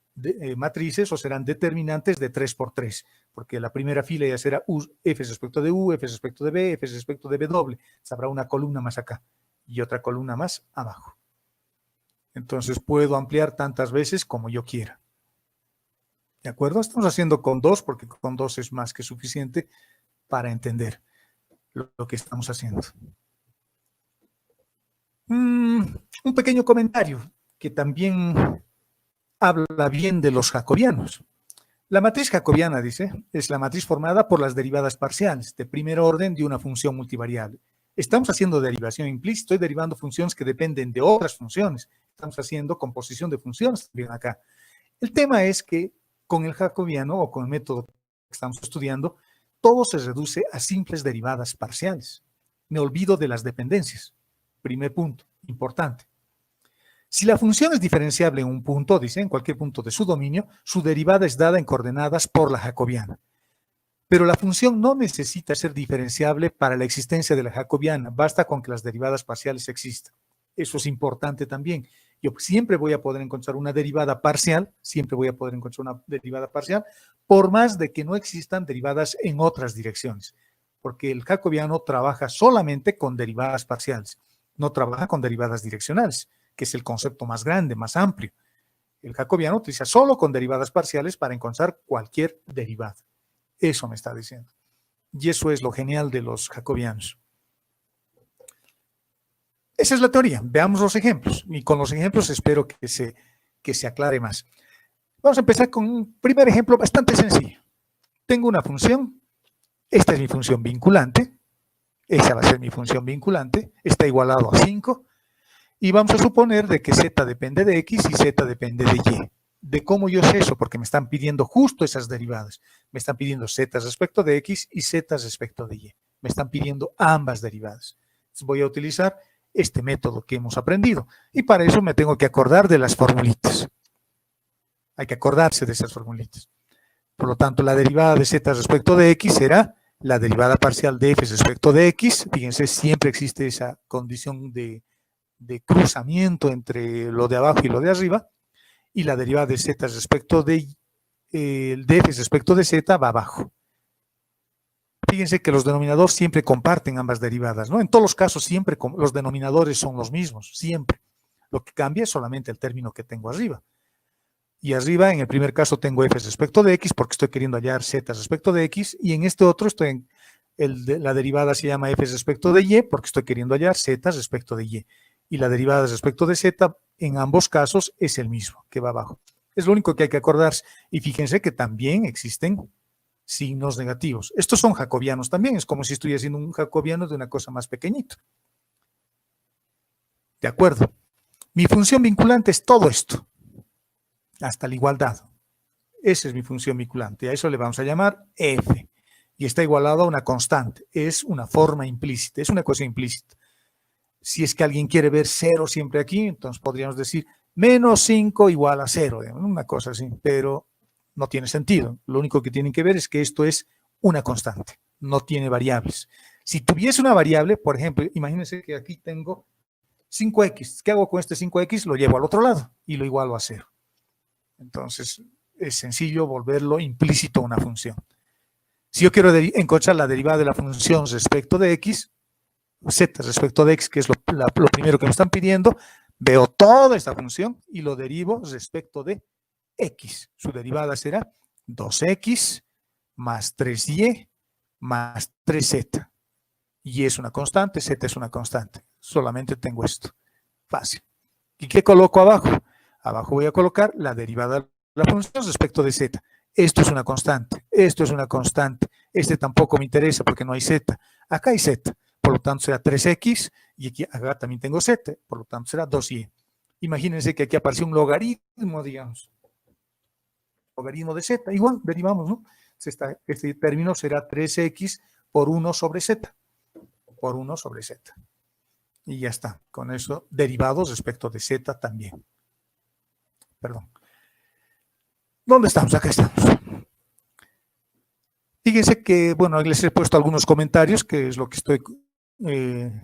matrices o serán determinantes de 3 por 3, porque la primera fila ya será f respecto de u, f respecto de b, f respecto de w. Habrá una columna más acá y otra columna más abajo. Entonces puedo ampliar tantas veces como yo quiera. ¿De acuerdo? Estamos haciendo con 2 porque con 2 es más que suficiente para entender lo que estamos haciendo. Un pequeño comentario que también habla bien de los jacobianos. La matriz jacobiana, dice, es la matriz formada por las derivadas parciales de primer orden de una función multivariable. Estamos haciendo derivación implícita, estoy derivando funciones que dependen de otras funciones. Estamos haciendo composición de funciones también acá. El tema es que con el jacobiano o con el método que estamos estudiando, todo se reduce a simples derivadas parciales. Me olvido de las dependencias. Primer punto, importante. Si la función es diferenciable en un punto, dice, en cualquier punto de su dominio, su derivada es dada en coordenadas por la jacobiana. Pero la función no necesita ser diferenciable para la existencia de la jacobiana, basta con que las derivadas parciales existan. Eso es importante también. Yo siempre voy a poder encontrar una derivada parcial, siempre voy a poder encontrar una derivada parcial, por más de que no existan derivadas en otras direcciones, porque el jacobiano trabaja solamente con derivadas parciales, no trabaja con derivadas direccionales, que es el concepto más grande, más amplio. El jacobiano utiliza solo con derivadas parciales para encontrar cualquier derivada. Eso me está diciendo. Y eso es lo genial de los jacobianos. Esa es la teoría. Veamos los ejemplos. Y con los ejemplos espero que se aclare más. Vamos a empezar con un primer ejemplo bastante sencillo. Tengo una función. Esta es mi función vinculante. Esa va a ser mi función vinculante. Está igualado a 5. Y vamos a suponer de que z depende de x y z depende de y. ¿De cómo yo sé eso? Porque me están pidiendo justo esas derivadas. Me están pidiendo z respecto de x y z respecto de y. Me están pidiendo ambas derivadas. Entonces voy a utilizar este método que hemos aprendido. Y para eso me tengo que acordar de las formulitas. Hay que acordarse de esas formulitas. Por lo tanto, la derivada de z respecto de x será la derivada parcial de f respecto de x. Fíjense, siempre existe esa condición de cruzamiento entre lo de abajo y lo de arriba. Y la derivada de z respecto de f respecto de z va abajo. Fíjense que los denominadores siempre comparten ambas derivadas, ¿no? En todos los casos siempre los denominadores son los mismos, siempre. Lo que cambia es solamente el término que tengo arriba. Y arriba, en el primer caso, tengo f respecto de x porque estoy queriendo hallar z respecto de x, y en este otro la derivada se llama f respecto de y porque estoy queriendo hallar z respecto de y. Y la derivada respecto de z en ambos casos es el mismo, que va abajo. Es lo único que hay que acordarse. Y fíjense que también existen signos negativos. Estos son jacobianos también, es como si estuviera haciendo un jacobiano de una cosa más pequeñita. De acuerdo. Mi función vinculante es todo esto, hasta la igualdad. Esa es mi función vinculante, a eso le vamos a llamar f. Y está igualado a una constante, es una forma implícita, es una ecuación implícita. Si es que alguien quiere ver 0 siempre aquí, entonces podríamos decir menos 5 igual a 0, una cosa así, pero no tiene sentido. Lo único que tienen que ver es que esto es una constante, no tiene variables. Si tuviese una variable, por ejemplo, imagínense que aquí tengo 5x. ¿Qué hago con este 5x? Lo llevo al otro lado y lo igualo a 0. Entonces, es sencillo volverlo implícito a una función. Si yo quiero encontrar la derivada de la función respecto de x, z respecto de x, que es lo primero que me están pidiendo, veo toda esta función y lo derivo respecto de x. Su derivada será 2x más 3y más 3z. Y es una constante, z es una constante. Solamente tengo esto. Fácil. ¿Y qué coloco abajo? Abajo voy a colocar la derivada de la función respecto de z. Esto es una constante, esto es una constante. Este tampoco me interesa porque no hay z. Acá hay z, por lo tanto será 3x y aquí acá también tengo z, por lo tanto será 2y. Imagínense que aquí apareció un logaritmo, digamos. Logaritmo de z, igual, derivamos, ¿no? Este término será 3x por 1 sobre z. Por 1 sobre z. Y ya está. Con eso, derivados respecto de z también. Perdón. ¿Dónde estamos? Acá estamos. Fíjense que, bueno, les he puesto algunos comentarios, que es lo que estoy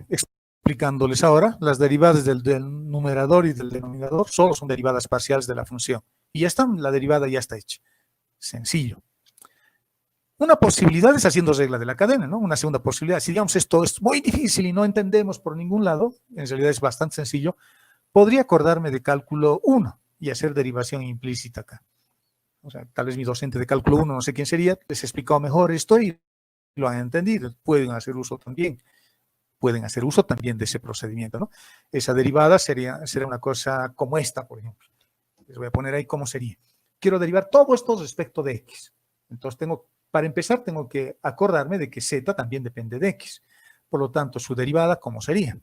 explicándoles ahora. Las derivadas del numerador y del denominador solo son derivadas parciales de la función. Y ya está, la derivada ya está hecha. Sencillo. Una posibilidad es haciendo regla de la cadena, ¿no? Una segunda posibilidad. Si digamos esto es muy difícil y no entendemos por ningún lado, en realidad es bastante sencillo, podría acordarme de cálculo 1 y hacer derivación implícita acá. O sea, tal vez mi docente de cálculo 1, no sé quién sería, les he explicado mejor esto y lo han entendido. Pueden hacer uso también de ese procedimiento, ¿no? Esa derivada será una cosa como esta, por ejemplo. Les voy a poner ahí cómo sería. Quiero derivar todo esto respecto de x. Entonces para empezar, tengo que acordarme de que z también depende de x. Por lo tanto, su derivada, ¿cómo sería?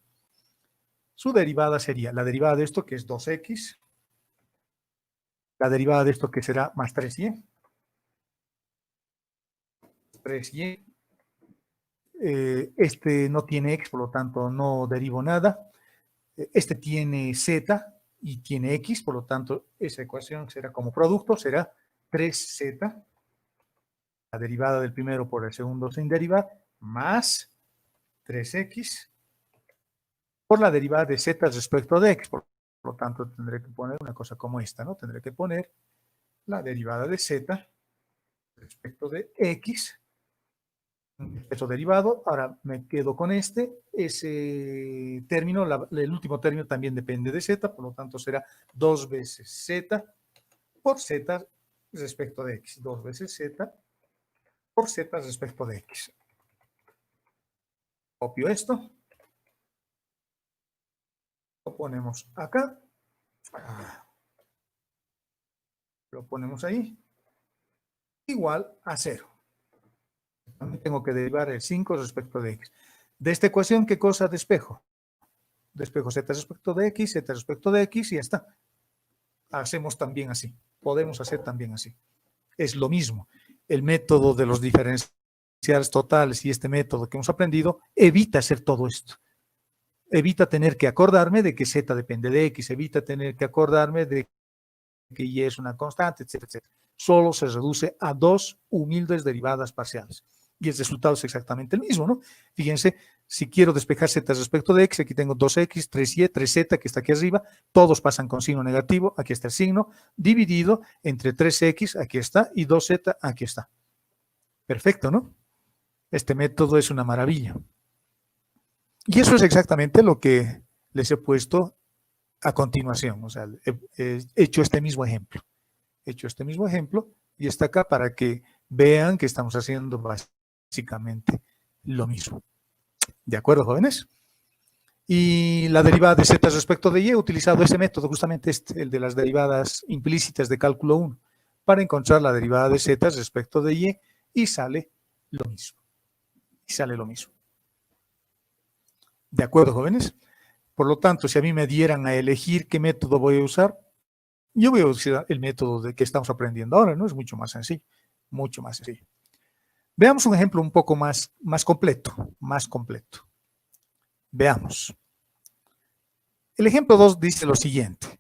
Su derivada sería la derivada de esto, que es 2x, la derivada de esto, que será más 3y. 3y. Este no tiene x, por lo tanto, no derivo nada. Este tiene z y tiene x, por lo tanto, esa ecuación será como producto, será 3z. La derivada del primero por el segundo sin derivar, más 3x por la derivada de z respecto de x. Por Por lo tanto, tendré que poner una cosa como esta, ¿no? Tendré que poner la derivada de z respecto de x, eso derivado. Ahora me quedo con ese término, el último término también depende de z, por lo tanto será 2 veces z por z respecto de x, 2 veces z por z respecto de x. Copio esto, lo ponemos acá, lo ponemos ahí, igual a 0. También tengo que derivar el 5 respecto de x. De esta ecuación, ¿qué cosa despejo? Despejo z respecto de x, z respecto de x y ya está. Hacemos también así. Podemos hacer también así. Es lo mismo. El método de los diferenciales totales y este método que hemos aprendido evita hacer todo esto. Evita tener que acordarme de que z depende de x, evita tener que acordarme de que y es una constante, etcétera, etcétera. Solo se reduce a 2 humildes derivadas parciales. Y el resultado es exactamente el mismo, ¿no? Fíjense, si quiero despejar z respecto de x, aquí tengo 2x, 3y, 3z, que está aquí arriba, todos pasan con signo negativo, aquí está el signo, dividido entre 3x, aquí está, y 2z, aquí está. Perfecto, ¿no? Este método es una maravilla. Y eso es exactamente lo que les he puesto a continuación. O sea, he hecho este mismo ejemplo. He hecho este mismo ejemplo y está acá para que vean que estamos haciendo básicamente lo mismo. ¿De acuerdo, jóvenes? Y la derivada de z respecto de y he utilizado ese método, justamente el de las derivadas implícitas de cálculo 1, para encontrar la derivada de z respecto de y sale lo mismo. Y sale lo mismo. ¿De acuerdo, jóvenes? Por lo tanto, si a mí me dieran a elegir qué método voy a usar, yo voy a usar el método que estamos aprendiendo ahora, ¿no? Es mucho más sencillo, mucho más sencillo. Veamos un ejemplo un poco más completo, Veamos. El ejemplo 2 dice lo siguiente.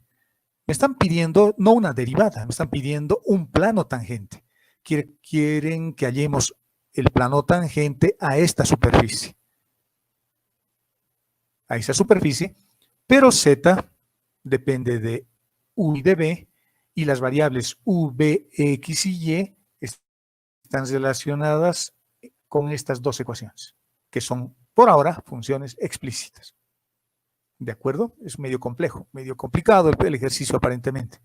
Me están pidiendo, no una derivada, me están pidiendo un plano tangente. Quieren que hallemos el plano tangente a esta superficie. A esa superficie, pero z depende de u y de b, y las variables u, b, x y y están relacionadas con estas dos ecuaciones, que son, por ahora, funciones explícitas. ¿De acuerdo? Es medio complejo, medio complicado el ejercicio aparentemente.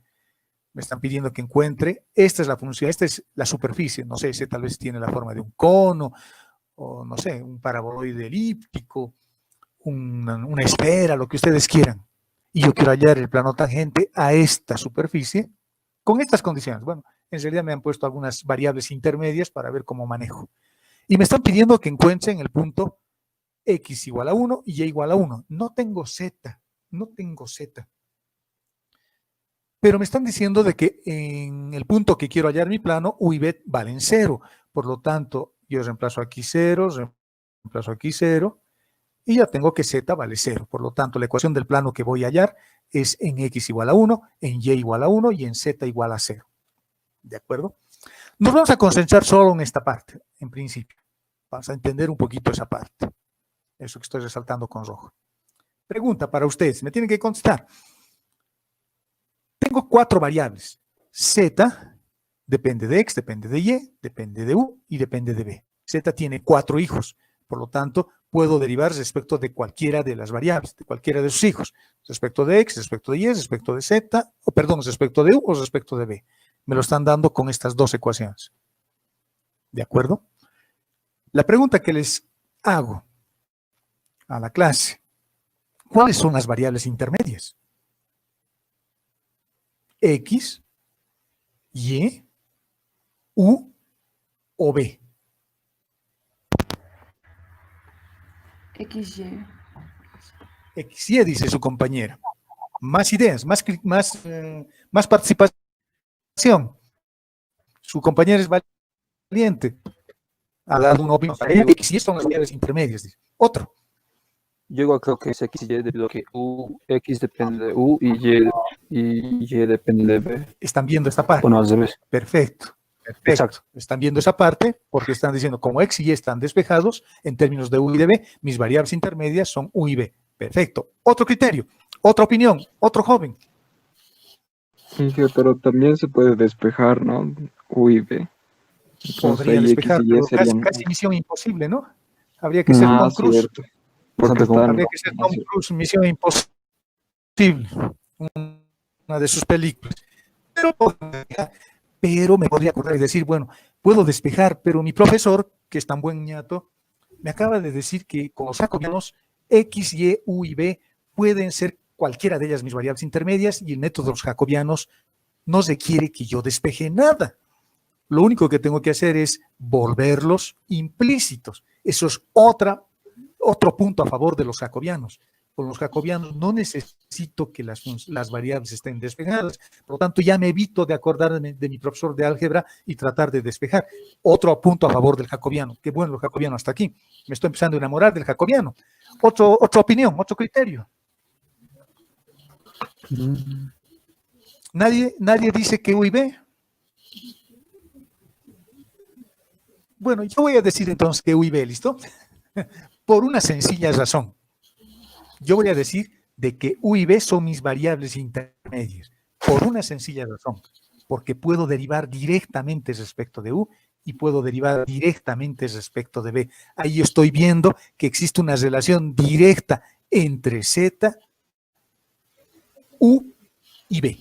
Me están pidiendo que encuentre, esta es la función, esta es la superficie, no sé, tal vez tiene la forma de un cono, o no sé, un paraboloide elíptico, una esfera, lo que ustedes quieran. Y yo quiero hallar el plano tangente a esta superficie con estas condiciones. Bueno, en realidad me han puesto algunas variables intermedias para ver cómo manejo. Y me están pidiendo que encuentren el punto x igual a 1 y y igual a 1. No tengo z. Pero me están diciendo de que en el punto que quiero hallar mi plano, u y b valen 0. Por lo tanto, yo reemplazo aquí 0, reemplazo aquí 0. Y ya tengo que z vale 0. Por lo tanto, la ecuación del plano que voy a hallar es en x igual a 1, en y igual a 1 y en z igual a 0. ¿De acuerdo? Nos vamos a concentrar solo en esta parte, en principio. Vamos a entender un poquito esa parte. Eso que estoy resaltando con rojo. Pregunta para ustedes. Me tienen que contestar. Tengo 4 variables. Z depende de x, depende de y, depende de u y depende de b. Z tiene 4 hijos. Por lo tanto, puedo derivar respecto de cualquiera de las variables, de cualquiera de sus hijos. Respecto de x, respecto de y, respecto de z, o perdón, respecto de u o respecto de b. Me lo están dando con estas dos ecuaciones. ¿De acuerdo? La pregunta que les hago a la clase, ¿cuáles son las variables intermedias? X, y, u o b. XY. XY, dice su compañera. Más ideas, más participación. Su compañera es valiente. Ha dado una opinión. Para ella, XY son las variables intermedias. Dice. Otro. Yo igual creo que es X y Y debido a que X depende de U y Y depende de B. Están viendo esta parte. Bueno, al revés. Perfecto. Exacto. Están viendo esa parte porque están diciendo como X y Y están despejados en términos de U y de B, mis variables intermedias son U y B. Perfecto. Otro criterio. Otra opinión, otro joven. Inge, pero también se puede despejar, ¿no? U y B. Entonces Podría ahí X despejar, y Y pero casi, serían... casi misión imposible, ¿no? Habría que ser Ah, Tom Cruise. cierto. Porque Bastante están... Habría que ser Tom Cruise, misión imposible. Una de sus películas. Pero me podría acordar y decir, bueno, puedo despejar, pero mi profesor, que es tan buen ñato, me acaba de decir que con los jacobianos X, Y, U y B pueden ser cualquiera de ellas mis variables intermedias y el método de los jacobianos no requiere que yo despeje nada. Lo único que tengo que hacer es volverlos implícitos. Eso es otro punto a favor de los jacobianos. Con los jacobianos no necesito que las variables estén despejadas. Por lo tanto, ya me evito de acordarme de mi profesor de álgebra y tratar de despejar. Otro punto a favor del jacobiano. Qué bueno el jacobiano hasta aquí. Me estoy empezando a enamorar del jacobiano. Otra opinión, otro criterio. Nadie dice que U y B. Bueno, yo voy a decir entonces que U y B, ¿listo? Por una sencilla razón. Yo voy a decir de que U y B son mis variables intermedias. Por una sencilla razón. Porque puedo derivar directamente respecto de U y puedo derivar directamente respecto de B. Ahí estoy viendo que existe una relación directa entre Z, U y B.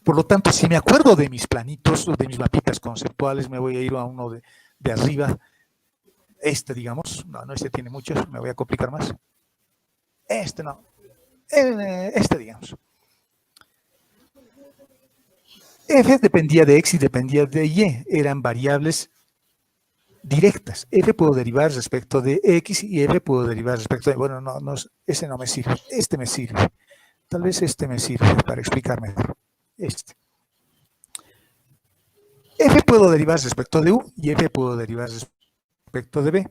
Por lo tanto, si me acuerdo de mis planitos, de mis mapitas conceptuales, me voy a ir a uno de arriba. Digamos, no, este tiene muchos, me voy a complicar más. No, digamos. F dependía de X y dependía de Y, eran variables directas. F puedo derivar respecto de X y F puedo derivar respecto de... Bueno, no, ese no me sirve, este me sirve. Tal vez este me sirve para explicar mejor. F puedo derivar respecto de U y F puedo derivar respecto de B.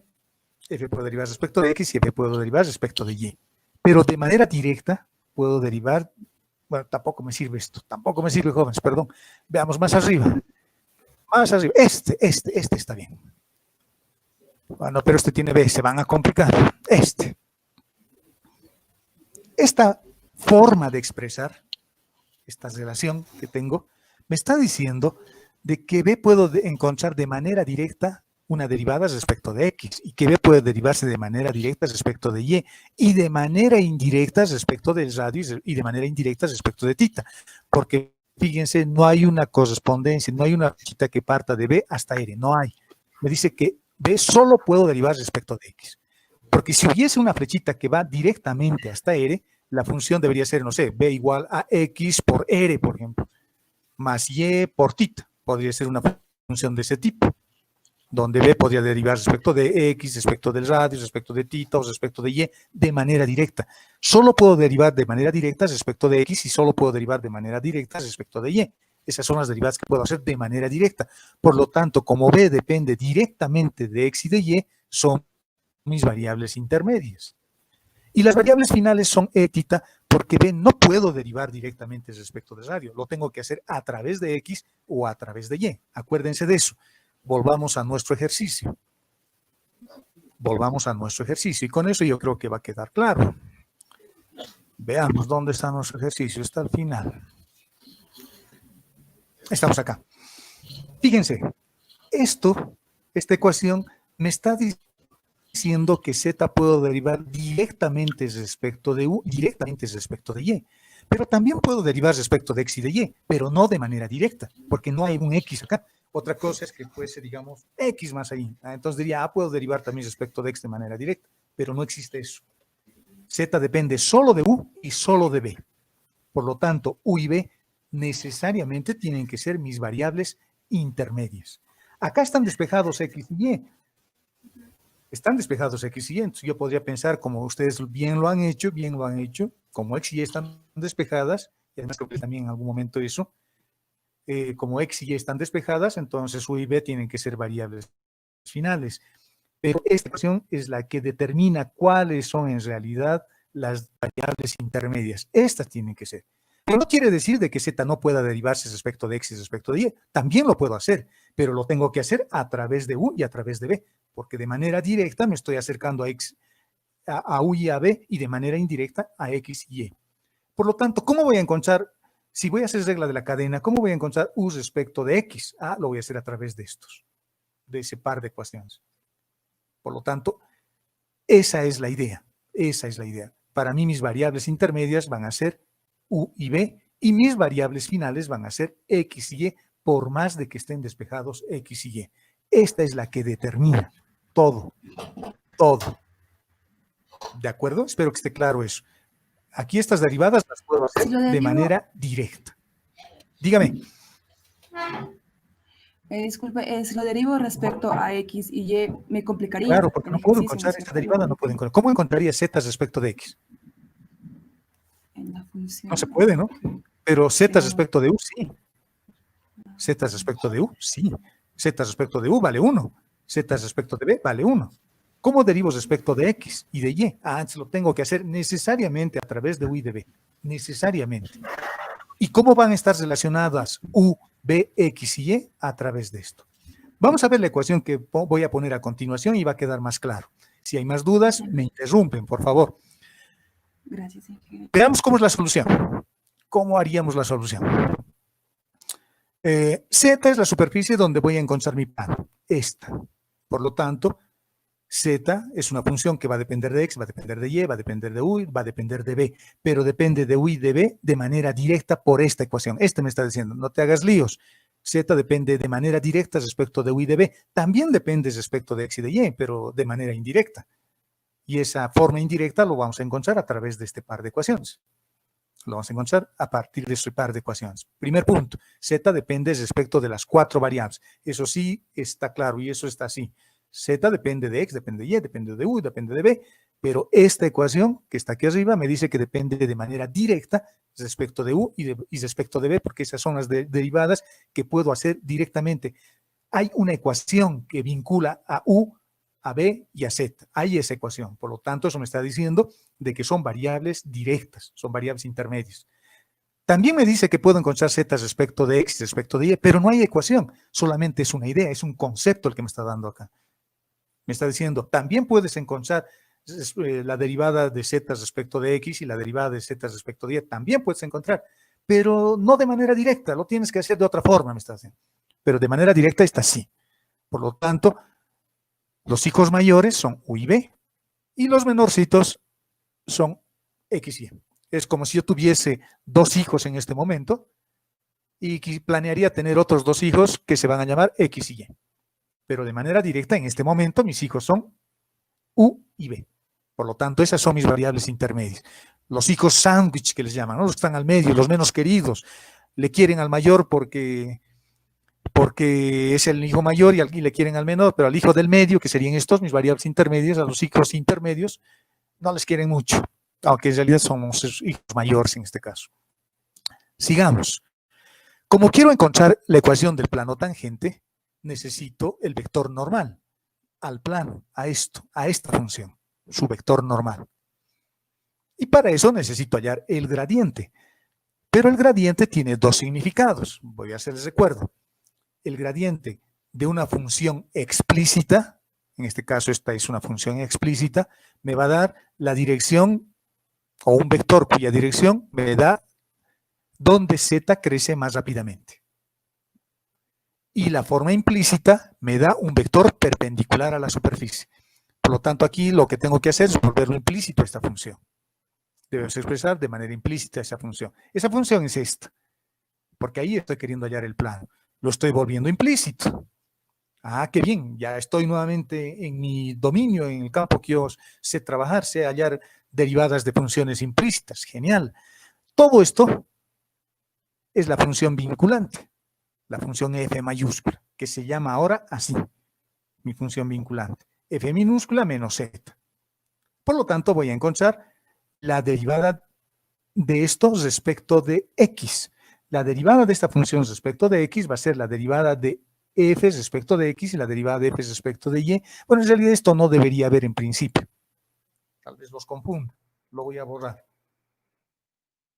F puedo derivar respecto de X y F puedo derivar respecto de Y. Pero de manera directa puedo derivar, bueno, tampoco me sirve esto, tampoco me sirve, jóvenes, perdón. Veamos más arriba. Más arriba. Este está bien. Bueno, pero este tiene B, se van a complicar. Esta forma de expresar, esta relación que tengo, me está diciendo de que B puedo encontrar de manera directa una derivada respecto de X y que B puede derivarse de manera directa respecto de Y de manera indirecta respecto del radio y de manera indirecta respecto de tita. Porque fíjense, no hay una correspondencia, no hay una flechita que parta de B hasta R, no hay. Me dice que B solo puedo derivar respecto de X. Porque si hubiese una flechita que va directamente hasta R, la función debería ser, no sé, B igual a X por R, por ejemplo, más Y por tita. Podría ser una función de ese tipo, donde B podría derivar respecto de X, respecto del radio, respecto de tita o respecto de Y, de manera directa. Solo puedo derivar de manera directa respecto de X y solo puedo derivar de manera directa respecto de Y. Esas son las derivadas que puedo hacer de manera directa. Por lo tanto, como B depende directamente de X y de Y, son mis variables intermedias. Y las variables finales son E, tita, porque B no puedo derivar directamente respecto de radio. Lo tengo que hacer a través de X o a través de Y. Acuérdense de eso. Volvamos a nuestro ejercicio. Volvamos a nuestro ejercicio. Y con eso yo creo que va a quedar claro. Veamos dónde está nuestro ejercicio. Está al final. Estamos acá. Fíjense, esta ecuación me está diciendo que Z puedo derivar directamente respecto de U, directamente respecto de Y. Pero también puedo derivar respecto de X y de Y, pero no de manera directa, porque no hay un X acá. Otra cosa es que fuese, digamos, X más ahí. Entonces diría, puedo derivar también respecto de X de manera directa, pero no existe eso. Z depende solo de U y solo de B. Por lo tanto, U y B necesariamente tienen que ser mis variables intermedias. Acá están despejados X y Y. Están despejados X y Y. Entonces yo podría pensar, como ustedes bien lo han hecho, como X y Y están despejadas, y además creo que también en algún momento eso, como X y Y están despejadas, entonces U y B tienen que ser variables finales. Pero esta ecuación es la que determina cuáles son en realidad las variables intermedias. Estas tienen que ser. Pero no quiere decir de que Z no pueda derivarse respecto de X y respecto de Y. También lo puedo hacer, pero lo tengo que hacer a través de U y a través de B, porque de manera directa me estoy acercando a U y a B y de manera indirecta a X y Y. Por lo tanto, ¿cómo voy a encontrar, si voy a hacer regla de la cadena, cómo voy a encontrar u respecto de x? Lo voy a hacer a través de estos, de ese par de ecuaciones. Por lo tanto, esa es la idea. Esa es la idea. Para mí, mis variables intermedias van a ser u y b, y mis variables finales van a ser x y y, por más de que estén despejados x y y. Esta es la que determina todo, todo. ¿De acuerdo? Espero que esté claro eso. Aquí estas derivadas las puedo hacer Si lo de derivo- manera directa. Dígame. Disculpe, si lo derivo respecto a X y Y, me complicaría. Claro, porque el no puedo ejercicio, encontrar ¿no es esta cierto? derivada, no puedo encontrar. ¿Cómo encontraría z respecto de x? En la función. No se puede, ¿no? Pero z Claro. respecto de u, sí. Z respecto de u, sí. Z respecto de u vale 1. Z respecto de b vale 1. ¿Cómo derivo respecto de x y de y? Antes lo tengo que hacer necesariamente a través de u y de b. Necesariamente. ¿Y cómo van a estar relacionadas u, b, x y y? A través de esto. Vamos a ver la ecuación que voy a poner a continuación y va a quedar más claro. Si hay más dudas, me interrumpen, por favor. Gracias, ingeniero. Veamos cómo es la solución. ¿Cómo haríamos la solución? Z es la superficie donde voy a encontrar mi plano. Esta. Por lo tanto, Z es una función que va a depender de X, va a depender de Y, va a depender de U, va a depender de B, pero depende de U y de B de manera directa por esta ecuación. Este me está diciendo, no te hagas líos. Z depende de manera directa respecto de U y de B. También depende respecto de X y de Y, pero de manera indirecta. Y esa forma indirecta lo vamos a encontrar a través de este par de ecuaciones. Lo vamos a encontrar a partir de este par de ecuaciones. Primer punto, Z depende respecto de las 4 variables. Eso sí está claro y eso está así. Z depende de X, depende de Y, depende de U, depende de B, pero esta ecuación que está aquí arriba me dice que depende de manera directa respecto de U y respecto de B, porque esas son las derivadas que puedo hacer directamente. Hay una ecuación que vincula a U, a B y a Z. Hay esa ecuación. Por lo tanto, eso me está diciendo de que son variables directas, son variables intermedias. También me dice que puedo encontrar Z respecto de X, respecto de Y, pero no hay ecuación. Solamente es una idea, es un concepto el que me está dando acá. Me está diciendo, también puedes encontrar la derivada de Z respecto de X y la derivada de Z respecto de Y. También puedes encontrar, pero no de manera directa. Lo tienes que hacer de otra forma, me está diciendo. Pero de manera directa está así. Por lo tanto, los hijos mayores son U y B y los menorcitos son X y Y. Es como si yo tuviese 2 hijos en este momento y planearía tener otros 2 hijos que se van a llamar X y Y. Pero de manera directa, en este momento, mis hijos son U y B. Por lo tanto, esas son mis variables intermedias. Los hijos sándwich que les llaman, ¿no? Los que están al medio, los menos queridos. Le quieren al mayor porque es el hijo mayor y le quieren al menor, pero al hijo del medio, que serían estos, mis variables intermedias, a los hijos intermedios, no les quieren mucho, aunque en realidad somos hijos mayores en este caso. Sigamos. Como quiero encontrar la ecuación del plano tangente, necesito el vector normal al plano, a esta función, su vector normal. Y para eso necesito hallar el gradiente. Pero el gradiente tiene 2 significados. Voy a hacerles recuerdo. El gradiente de una función explícita, en este caso esta es una función explícita, me va a dar la dirección o un vector cuya dirección me da donde z crece más rápidamente. Y la forma implícita me da un vector perpendicular a la superficie. Por lo tanto, aquí lo que tengo que hacer es volverlo implícito a esta función. Debemos expresar de manera implícita esa función. Esa función es esta, porque ahí estoy queriendo hallar el plano. Lo estoy volviendo implícito. Qué bien, ya estoy nuevamente en mi dominio, en el campo que yo sé trabajar, sé hallar derivadas de funciones implícitas. Genial. Todo esto es la función vinculante, la función f mayúscula, que se llama ahora así, mi función vinculante, f minúscula menos z. Por lo tanto, voy a encontrar la derivada de esto respecto de x. La derivada de esta función respecto de x va a ser la derivada de f respecto de x y la derivada de f respecto de y. Bueno, en realidad esto no debería haber en principio. Tal vez los confunda. Lo voy a borrar.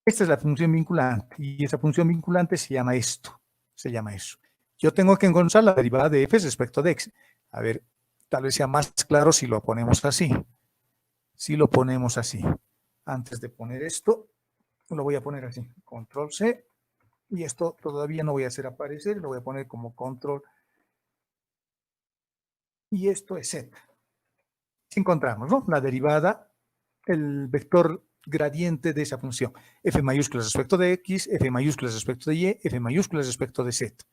Esta es la función vinculante y esa función vinculante se llama esto. Se llama eso. Yo tengo que encontrar la derivada de f respecto de x. A ver, tal vez sea más claro si lo ponemos así. Si lo ponemos así. Antes de poner esto, lo voy a poner así, control C, y esto todavía no voy a hacer aparecer, lo voy a poner como control, y esto es Z. Si encontramos, ¿no? La derivada, el vector gradiente de esa función, f mayúsculas respecto de x, f mayúsculas respecto de y, f mayúsculas respecto de z.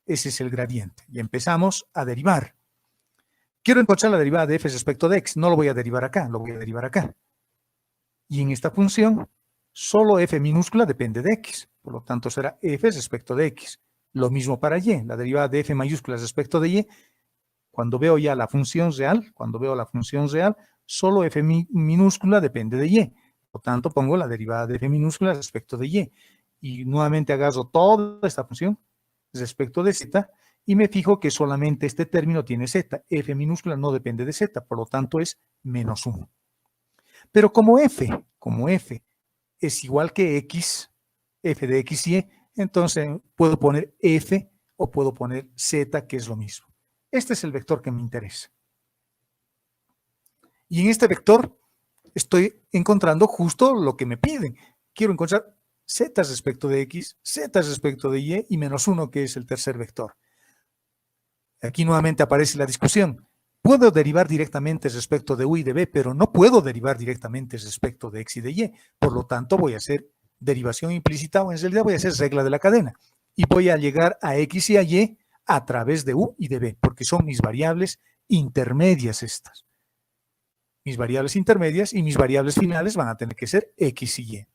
Ese es el gradiente, y empezamos a derivar. Quiero encontrar la derivada de f respecto de x, no lo voy a derivar acá, lo voy a derivar acá. Y en esta función, solo f minúscula depende de x, por lo tanto será f respecto de x. Lo mismo para y, la derivada de f mayúsculas respecto de y, cuando veo ya la función real, solo f minúscula depende de y. Por lo tanto, pongo la derivada de f minúscula respecto de y. Y nuevamente agarro toda esta función respecto de z y me fijo que solamente este término tiene z. F minúscula no depende de z, por lo tanto es menos 1. Pero como f es igual que x, f de x y, entonces puedo poner f o puedo poner z, que es lo mismo. Este es el vector que me interesa. Y en este vector estoy encontrando justo lo que me piden. Quiero encontrar z respecto de x, z respecto de y menos 1, que es el tercer vector. Aquí nuevamente aparece la discusión. Puedo derivar directamente respecto de u y de b, pero no puedo derivar directamente respecto de x y de y. Por lo tanto, voy a hacer derivación implícita, o en realidad voy a hacer regla de la cadena. Y voy a llegar a x y a y a través de u y de b, porque son mis variables intermedias estas. Mis variables intermedias y mis variables finales van a tener que ser x y y.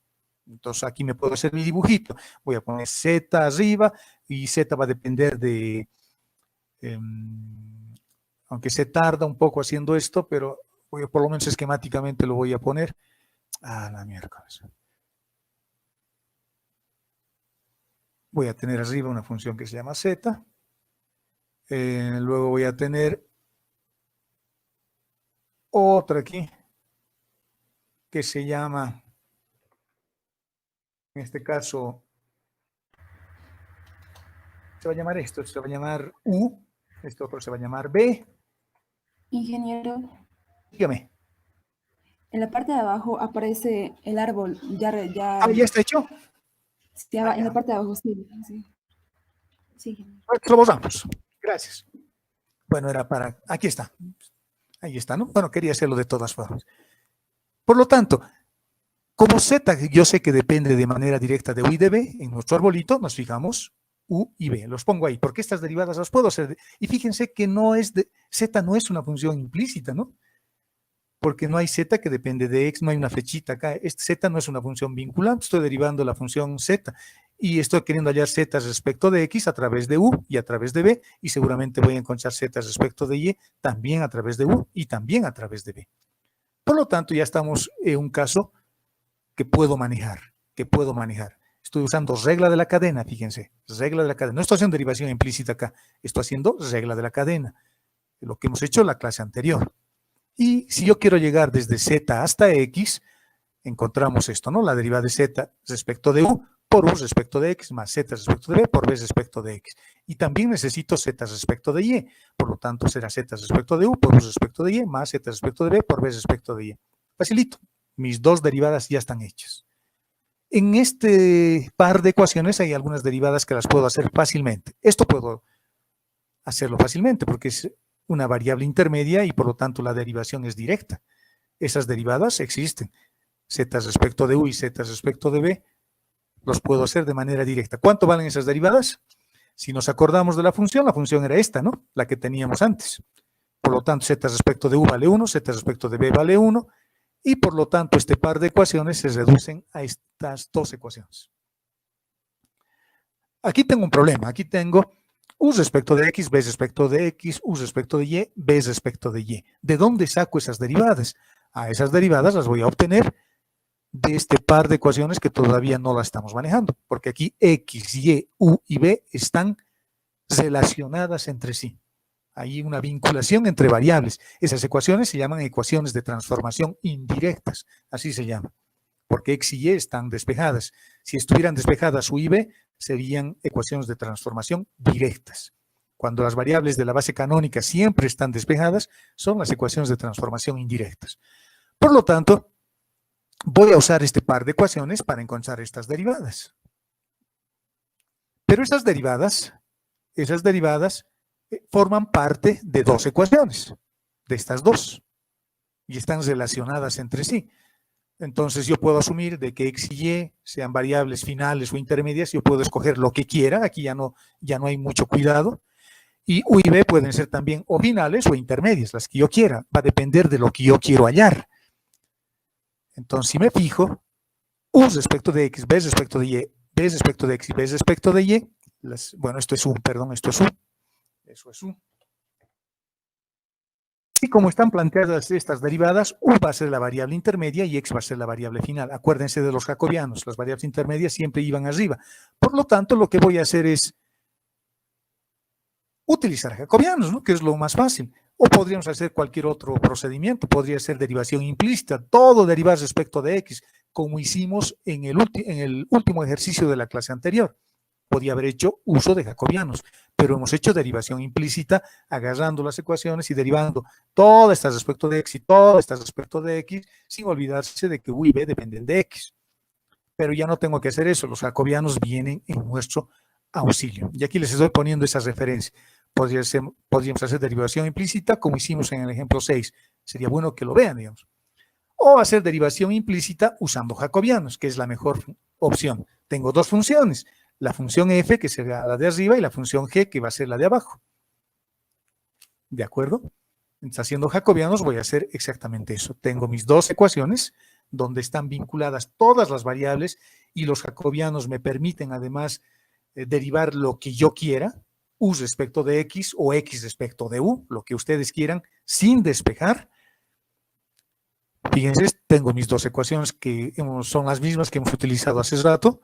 Entonces aquí me puedo hacer mi dibujito. Voy a poner z arriba y z va a depender de... aunque se tarda un poco haciendo esto, pero por lo menos esquemáticamente lo voy a poner. Ah, la miércoles. Voy a tener arriba una función que se llama z. Luego voy a tener otra aquí que se llama, en este caso, se va a llamar esto, se va a llamar u, este otro se va a llamar b. Ingeniero, Dígame. en la parte de abajo aparece el árbol, ya ¿Ya está hecho? en la parte de abajo, sí. Sí. Lo borramos. Gracias. Bueno, era para... Aquí está. Ahí está, ¿no? Bueno, quería hacerlo de todas formas. Por lo tanto, como z yo sé que depende de manera directa de u y de b, en nuestro arbolito nos fijamos u y b. Los pongo ahí, porque estas derivadas las puedo hacer. Y fíjense que z no es una función implícita, ¿no? Porque no hay z que depende de x, no hay una flechita acá. Z no es una función vinculante, estoy derivando la función z. Y estoy queriendo hallar z respecto de x a través de u y a través de b, y seguramente voy a encontrar z respecto de y también a través de u y también a través de b. Por lo tanto, ya estamos en un caso que puedo manejar, Estoy usando regla de la cadena, fíjense, regla de la cadena. No estoy haciendo derivación implícita acá, estoy haciendo regla de la cadena, lo que hemos hecho en la clase anterior. Y si yo quiero llegar desde z hasta x, encontramos esto, ¿no? La derivada de z respecto de u por u respecto de x más z respecto de b por b respecto de x. Y también necesito z respecto de y, por lo tanto será z respecto de u por u respecto de y más z respecto de b por b respecto de y. Facilito, mis dos derivadas ya están hechas. En este par de ecuaciones hay algunas derivadas que las puedo hacer fácilmente. Esto puedo hacerlo fácilmente porque es una variable intermedia y por lo tanto la derivación es directa. Esas derivadas existen. Z respecto de u y z respecto de b los puedo hacer de manera directa. ¿Cuánto valen esas derivadas? Si nos acordamos de la función era esta, ¿no? La que teníamos antes. Por lo tanto, z respecto de u vale 1, z respecto de b vale 1, y por lo tanto este par de ecuaciones se reducen a estas dos ecuaciones. Aquí tengo un problema. Aquí tengo u respecto de x, b respecto de x, u respecto de y, b respecto de y. ¿De dónde saco esas derivadas? Esas derivadas las voy a obtener de este par de ecuaciones que todavía no las estamos manejando, porque aquí x, y, u y b están relacionadas entre sí. Hay una vinculación entre variables. Esas ecuaciones se llaman ecuaciones de transformación indirectas, así se llaman, porque x y y están despejadas. Si estuvieran despejadas u y b, serían ecuaciones de transformación directas. Cuando las variables de la base canónica siempre están despejadas, son las ecuaciones de transformación indirectas. Por lo tanto, voy a usar este par de ecuaciones para encontrar estas derivadas. Pero esas derivadas forman parte de dos ecuaciones, de estas dos, y están relacionadas entre sí. Entonces yo puedo asumir de que x y y sean variables finales o intermedias, yo puedo escoger lo que quiera, aquí ya no hay mucho cuidado, y u y b pueden ser también o finales o intermedias, las que yo quiera, va a depender de lo que yo quiero hallar. Entonces si me fijo, u respecto de x, b respecto de y, b respecto de x y b respecto de y, bueno, esto es u, perdón, esto es u, eso es u. Y como están planteadas estas derivadas, u va a ser la variable intermedia y x va a ser la variable final. Acuérdense de los jacobianos, las variables intermedias siempre iban arriba. Por lo tanto, lo que voy a hacer es utilizar jacobianos, ¿no? Que es lo más fácil. O podríamos hacer cualquier otro procedimiento, podría ser derivación implícita, todo derivar respecto de x, como hicimos en el último ejercicio de la clase anterior. Podía haber hecho uso de jacobianos, pero hemos hecho derivación implícita agarrando las ecuaciones y derivando todas estas respecto de x y todas estas respecto de x, sin olvidarse de que u y b dependen de x. Pero ya no tengo que hacer eso, los jacobianos vienen en nuestro auxilio. Y aquí les estoy poniendo esas referencias. Podríamos hacer derivación implícita como hicimos en el ejemplo 6. Sería bueno que lo vean, digamos. O hacer derivación implícita usando jacobianos, que es la mejor opción. Tengo dos funciones. La función f, que será la de arriba, y la función g, que va a ser la de abajo. ¿De acuerdo? Entonces, haciendo jacobianos voy a hacer exactamente eso. Tengo mis dos ecuaciones, donde están vinculadas todas las variables, y los jacobianos me permiten, además, derivar lo que yo quiera, u respecto de x o x respecto de u, lo que ustedes quieran, sin despejar. Fíjense, tengo mis dos ecuaciones que son las mismas que hemos utilizado hace rato.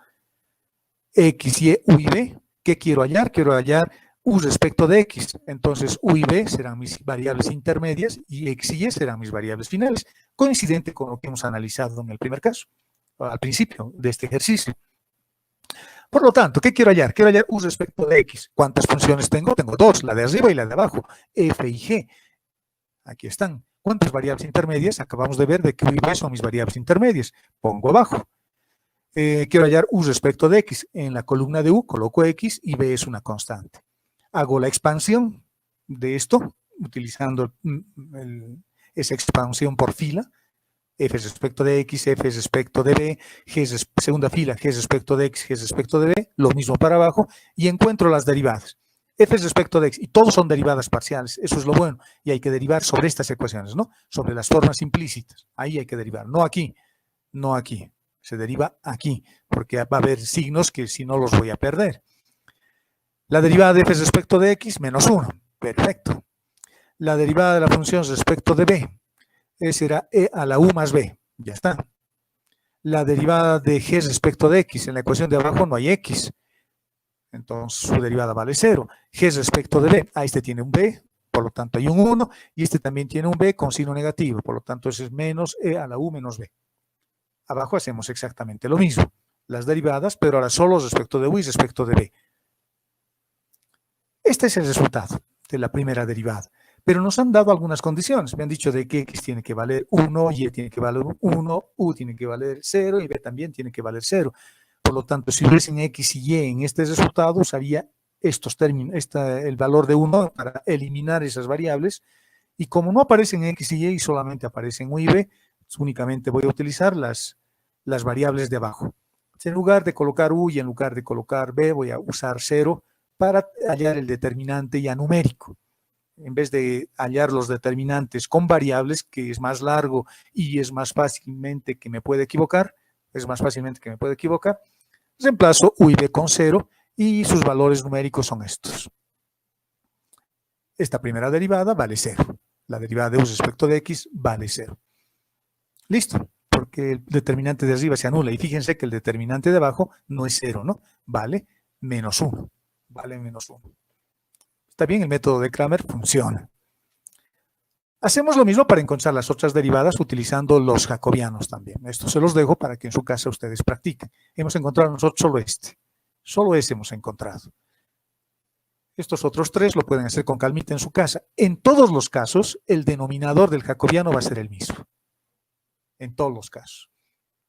X, Y, U y B. ¿Qué quiero hallar? Quiero hallar U respecto de X. Entonces, U y B serán mis variables intermedias y X y Y serán mis variables finales, coincidente con lo que hemos analizado en el primer caso, al principio de este ejercicio. Por lo tanto, ¿qué quiero hallar? Quiero hallar U respecto de X. ¿Cuántas funciones tengo? Tengo dos, la de arriba y la de abajo, F y G. Aquí están. ¿Cuántas variables intermedias? Acabamos de ver de que U y B son mis variables intermedias. Pongo abajo. Quiero hallar U respecto de X. En la columna de U coloco X y B es una constante. Hago la expansión de esto utilizando esa expansión por fila. F respecto de X, F respecto de B, segunda fila, G respecto de X, G respecto de B, lo mismo para abajo, y encuentro las derivadas. F respecto de X, y todos son derivadas parciales, eso es lo bueno, y hay que derivar sobre estas ecuaciones, ¿no? Sobre las formas implícitas, ahí hay que derivar, no aquí, no aquí. Se deriva aquí, porque va a haber signos que si no los voy a perder. La derivada de f respecto de x, menos 1. Perfecto. La derivada de la función respecto de b, será e a la u más b. Ya está. La derivada de g respecto de x, en la ecuación de abajo no hay x. Entonces su derivada vale 0. G respecto de b, este tiene un b, por lo tanto hay un 1, y este también tiene un b con signo negativo, por lo tanto ese es menos e a la u menos b. Abajo hacemos exactamente lo mismo, las derivadas, pero ahora solo respecto de u y respecto de b. Este es el resultado de la primera derivada, pero nos han dado algunas condiciones. Me han dicho de que x tiene que valer 1, y tiene que valer 1, u tiene que valer 0 y b también tiene que valer 0. Por lo tanto, si hubiesen x y y en este resultado, usaría estos términos, el valor de 1 para eliminar esas variables, y como no aparecen x y y solamente aparecen u y b, únicamente voy a utilizar las variables de abajo. En lugar de colocar u y en lugar de colocar b, voy a usar 0 para hallar el determinante ya numérico. En vez de hallar los determinantes con variables, que es más largo y es más fácilmente que me puede equivocar, reemplazo u y b con 0 y sus valores numéricos son estos. Esta primera derivada vale 0. La derivada de u respecto de x vale 0. Listo, porque el determinante de arriba se anula. Y fíjense que el determinante de abajo no es 0, ¿no? Vale menos 1. Vale menos 1. Está bien, el método de Cramer funciona. Hacemos lo mismo para encontrar las otras derivadas utilizando los jacobianos también. Esto se los dejo para que en su casa ustedes practiquen. Hemos encontrado nosotros solo este. Solo ese hemos encontrado. Estos otros tres lo pueden hacer con calmita en su casa. En todos los casos, el denominador del jacobiano va a ser el mismo. En todos los casos.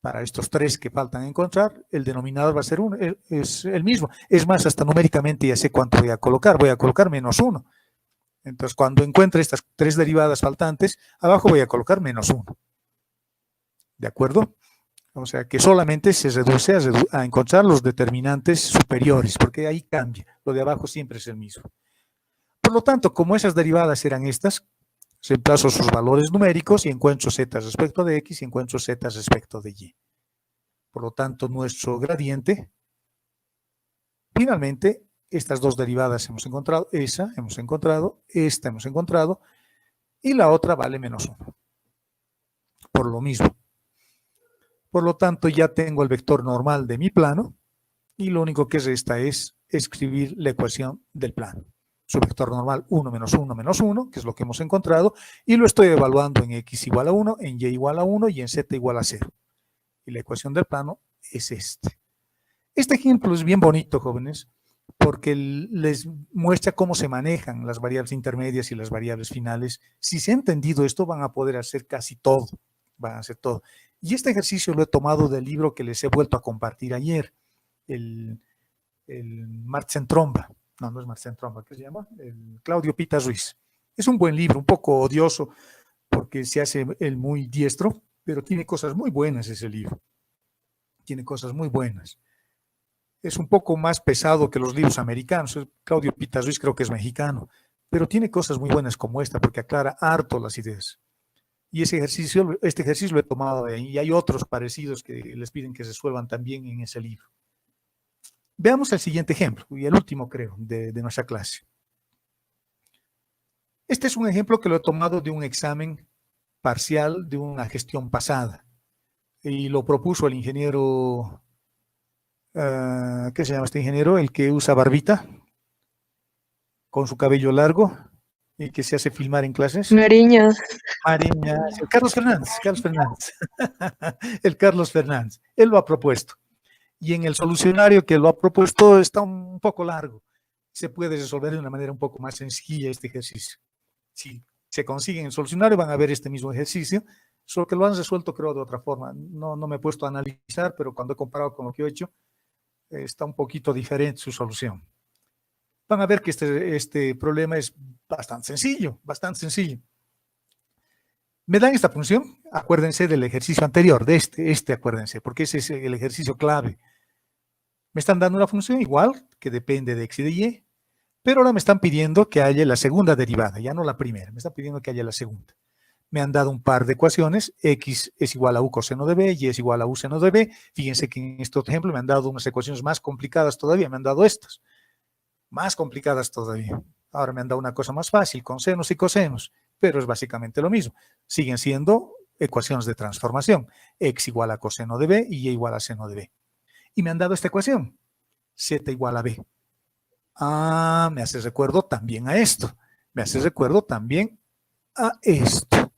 para estos 3 que faltan encontrar, el denominador va a ser 1, es el mismo. Es más, hasta numéricamente ya sé cuánto voy a colocar menos 1. Entonces, cuando encuentre estas 3 derivadas faltantes, abajo voy a colocar menos 1. ¿De acuerdo? O sea, que solamente se reduce a encontrar los determinantes superiores, porque ahí cambia. Lo de abajo siempre es el mismo. Por lo tanto, como esas derivadas eran estas, reemplazo sus valores numéricos y encuentro z respecto de x y encuentro z respecto de y. Por lo tanto, nuestro gradiente, finalmente, estas 2 derivadas hemos encontrado, esa hemos encontrado, esta hemos encontrado, y la otra vale menos 1. Por lo mismo. Por lo tanto, ya tengo el vector normal de mi plano, y lo único que resta es escribir la ecuación del plano. Su vector normal 1 menos 1 menos 1, que es lo que hemos encontrado, y lo estoy evaluando en x igual a 1, en y igual a 1 y en z igual a 0. Y la ecuación del plano es este. Este ejemplo es bien bonito, jóvenes, porque les muestra cómo se manejan las variables intermedias y las variables finales. Si se ha entendido esto, van a poder hacer casi todo. Van a hacer todo. Y este ejercicio lo he tomado del libro que les he vuelto a compartir ayer, el Marx-en-Tromba. No es Marx-en-Tromba, ¿qué se llama? El Claudio Pita Ruiz. Es un buen libro, un poco odioso, porque se hace el muy diestro, pero tiene cosas muy buenas ese libro. Tiene cosas muy buenas. Es un poco más pesado que los libros americanos. Claudio Pita Ruiz creo que es mexicano, pero tiene cosas muy buenas como esta, porque aclara harto las ideas. Y este ejercicio lo he tomado de ahí, y hay otros parecidos que les piden que se resuelvan también en ese libro. Veamos el siguiente ejemplo, y el último, creo, de nuestra clase. Este es un ejemplo que lo he tomado de un examen parcial de una gestión pasada, y lo propuso el ingeniero, ¿qué se llama este ingeniero? El que usa barbita, con su cabello largo, y que se hace filmar en clases. Mariño. Carlos Fernández. El Carlos Fernández. Él lo ha propuesto. Y en el solucionario que lo ha propuesto está un poco largo. Se puede resolver de una manera un poco más sencilla este ejercicio. Si se consigue en el solucionario van a ver este mismo ejercicio, solo que lo han resuelto creo de otra forma. No me he puesto a analizar, pero cuando he comparado con lo que he hecho, está un poquito diferente su solución. Van a ver que este problema es bastante sencillo, bastante sencillo. Me dan esta función, acuérdense del ejercicio anterior, de acuérdense, porque ese es el ejercicio clave. Me están dando una función igual, que depende de x y de y, pero ahora me están pidiendo que haya la segunda derivada, ya no la primera, me están pidiendo que haya la segunda. Me han dado un par de ecuaciones, x es igual a u coseno de b, y es igual a u seno de b. Fíjense que en este ejemplo me han dado unas ecuaciones más complicadas todavía, me han dado estas. Más complicadas todavía. Ahora me han dado una cosa más fácil, con senos y cosenos, pero es básicamente lo mismo. Siguen siendo ecuaciones de transformación. X igual a coseno de b y y igual a seno de b. Y me han dado esta ecuación, z igual a b. Me hace recuerdo también a esto. Me hace recuerdo también a esto.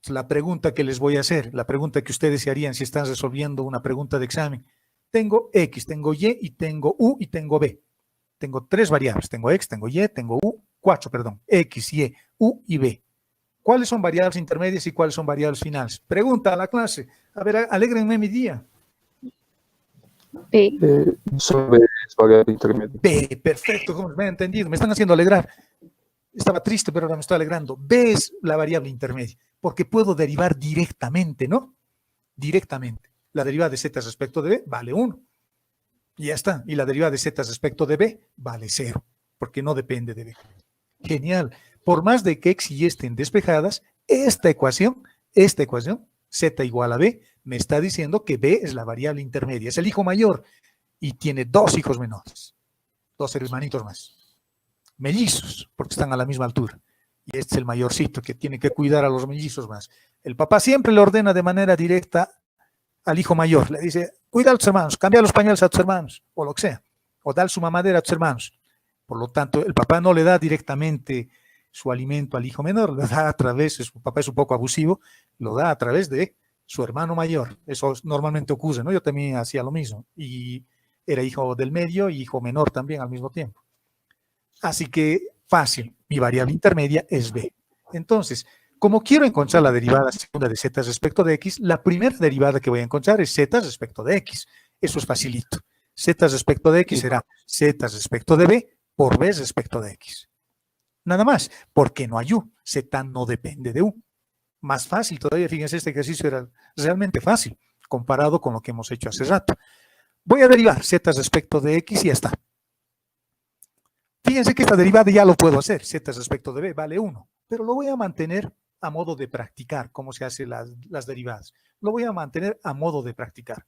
La pregunta que les voy a hacer, la pregunta que ustedes se harían si están resolviendo una pregunta de examen. Tengo X, tengo Y y tengo U y tengo B. Tengo 3 variables. Tengo X, tengo Y, tengo U, 4, perdón. X, Y, U y B. ¿Cuáles son variables intermedias y cuáles son variables finales? Pregunta a la clase. A ver, alégrenme mi día. B. Solo B es variable intermedia. B, perfecto, como me han entendido. Me están haciendo alegrar. Estaba triste, pero ahora me estoy alegrando. B es la variable intermedia, porque puedo derivar directamente, ¿no? Directamente. La derivada de z respecto de b vale 1. Y ya está. Y la derivada de z respecto de b vale 0, porque no depende de b. Genial. Por más de que x y y estén despejadas, esta ecuación, z igual a b, me está diciendo que b es la variable intermedia. Es el hijo mayor y tiene 2 hijos menores. 2 hermanitos más. Mellizos, porque están a la misma altura. Y este es el mayorcito que tiene que cuidar a los mellizos más. El papá siempre le ordena de manera directa al hijo mayor, le dice, cuida a tus hermanos, cambia los pañales a tus hermanos, o lo que sea, o da su mamadera a tus hermanos. Por lo tanto, el papá no le da directamente su alimento al hijo menor, lo da a través, su papá es un poco abusivo, lo da a través de su hermano mayor. Eso normalmente ocurre, ¿no? Yo también hacía lo mismo, y era hijo del medio y hijo menor también al mismo tiempo. Así que, fácil, mi variable intermedia es B. Entonces, Como quiero encontrar la derivada segunda de z respecto de x, la primera derivada que voy a encontrar es z respecto de x. Eso es facilito. Z respecto de x será z respecto de b por b respecto de x. Nada más, porque no hay u. Z no depende de u. Más fácil todavía, fíjense, este ejercicio era realmente fácil comparado con lo que hemos hecho hace rato. Voy a derivar z respecto de x y ya está. Fíjense que esta derivada ya lo puedo hacer. Z respecto de b vale 1, pero lo voy a mantener a modo de practicar cómo se hacen las derivadas. Lo voy a mantener a modo de practicar.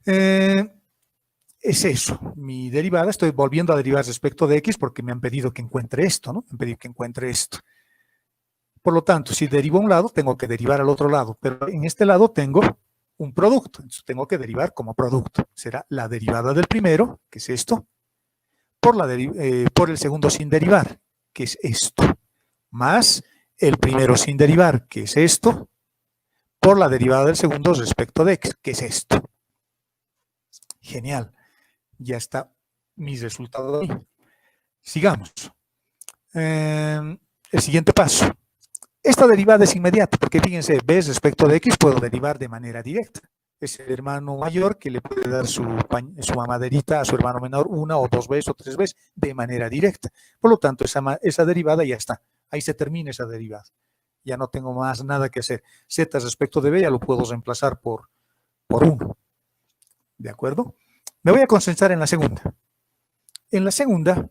Es eso, mi derivada. Estoy volviendo a derivar respecto de x porque me han pedido que encuentre esto, ¿no? Me han pedido que encuentre esto. Por lo tanto, si derivo a un lado, tengo que derivar al otro lado, pero en este lado tengo un producto, entonces tengo que derivar como producto. Será la derivada del primero, que es esto, por el segundo sin derivar, que es esto, más el primero sin derivar, que es esto, por la derivada del segundo respecto de x, que es esto. Genial. Ya está mi resultado ahí. Sigamos. El siguiente paso. Esta derivada es inmediata, porque fíjense, b respecto de x puedo derivar de manera directa. Es el hermano mayor que le puede dar su mamaderita a su hermano menor una o dos veces o tres veces de manera directa. Por lo tanto, esa derivada ya está. Ahí se termina esa derivada. Ya no tengo más nada que hacer. Z respecto de b ya lo puedo reemplazar por 1. ¿De acuerdo? Me voy a concentrar en la segunda. En la segunda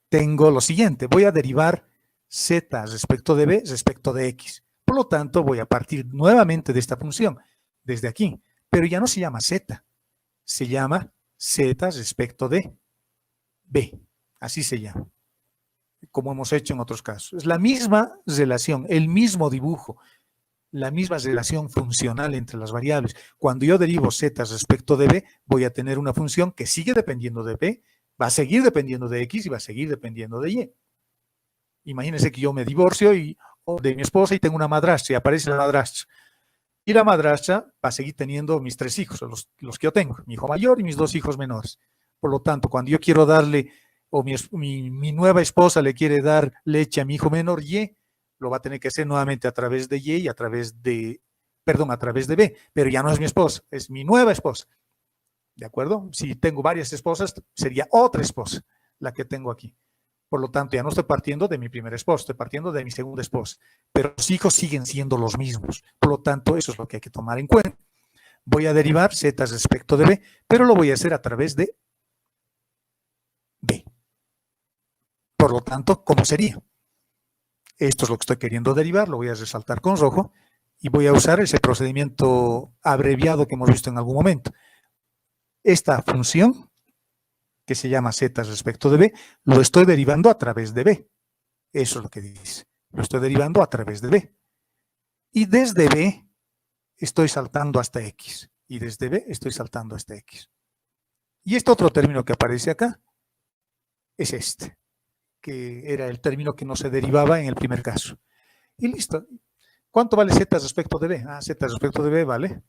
tengo lo siguiente. Voy a derivar z respecto de b respecto de x. Por lo tanto, voy a partir nuevamente de esta función, desde aquí. Pero ya no se llama z. Se llama z respecto de b. Así se llama. Como hemos hecho en otros casos. Es la misma relación, el mismo dibujo, la misma relación funcional entre las variables. Cuando yo derivo z respecto de b, voy a tener una función que sigue dependiendo de b, va a seguir dependiendo de x y va a seguir dependiendo de y. Imagínense que yo me divorcio de mi esposa y tengo una madrastra y aparece la madrastra. Y la madrastra va a seguir teniendo mis 3 hijos, los que yo tengo, mi hijo mayor y mis 2 hijos menores. Por lo tanto, cuando yo quiero darle, o mi nueva esposa le quiere dar leche a mi hijo menor y, lo va a tener que hacer nuevamente a través de y a través de b, pero ya no es mi esposa, es mi nueva esposa. ¿De acuerdo? Si tengo varias esposas, sería otra esposa la que tengo aquí. Por lo tanto, ya no estoy partiendo de mi primera esposa, estoy partiendo de mi segunda esposa. Pero los hijos siguen siendo los mismos. Por lo tanto, eso es lo que hay que tomar en cuenta. Voy a derivar z respecto de b, pero lo voy a hacer a través de b. Por lo tanto, ¿cómo sería? Esto es lo que estoy queriendo derivar, lo voy a resaltar con rojo y voy a usar ese procedimiento abreviado que hemos visto en algún momento. Esta función, que se llama z respecto de b, lo estoy derivando a través de b. Eso es lo que dice. Lo estoy derivando a través de b. Y desde b estoy saltando hasta x. Y desde b estoy saltando hasta x. Y este otro término que aparece acá es este, que era el término que no se derivaba en el primer caso. Y listo. ¿Cuánto vale z respecto de b? Z respecto de b vale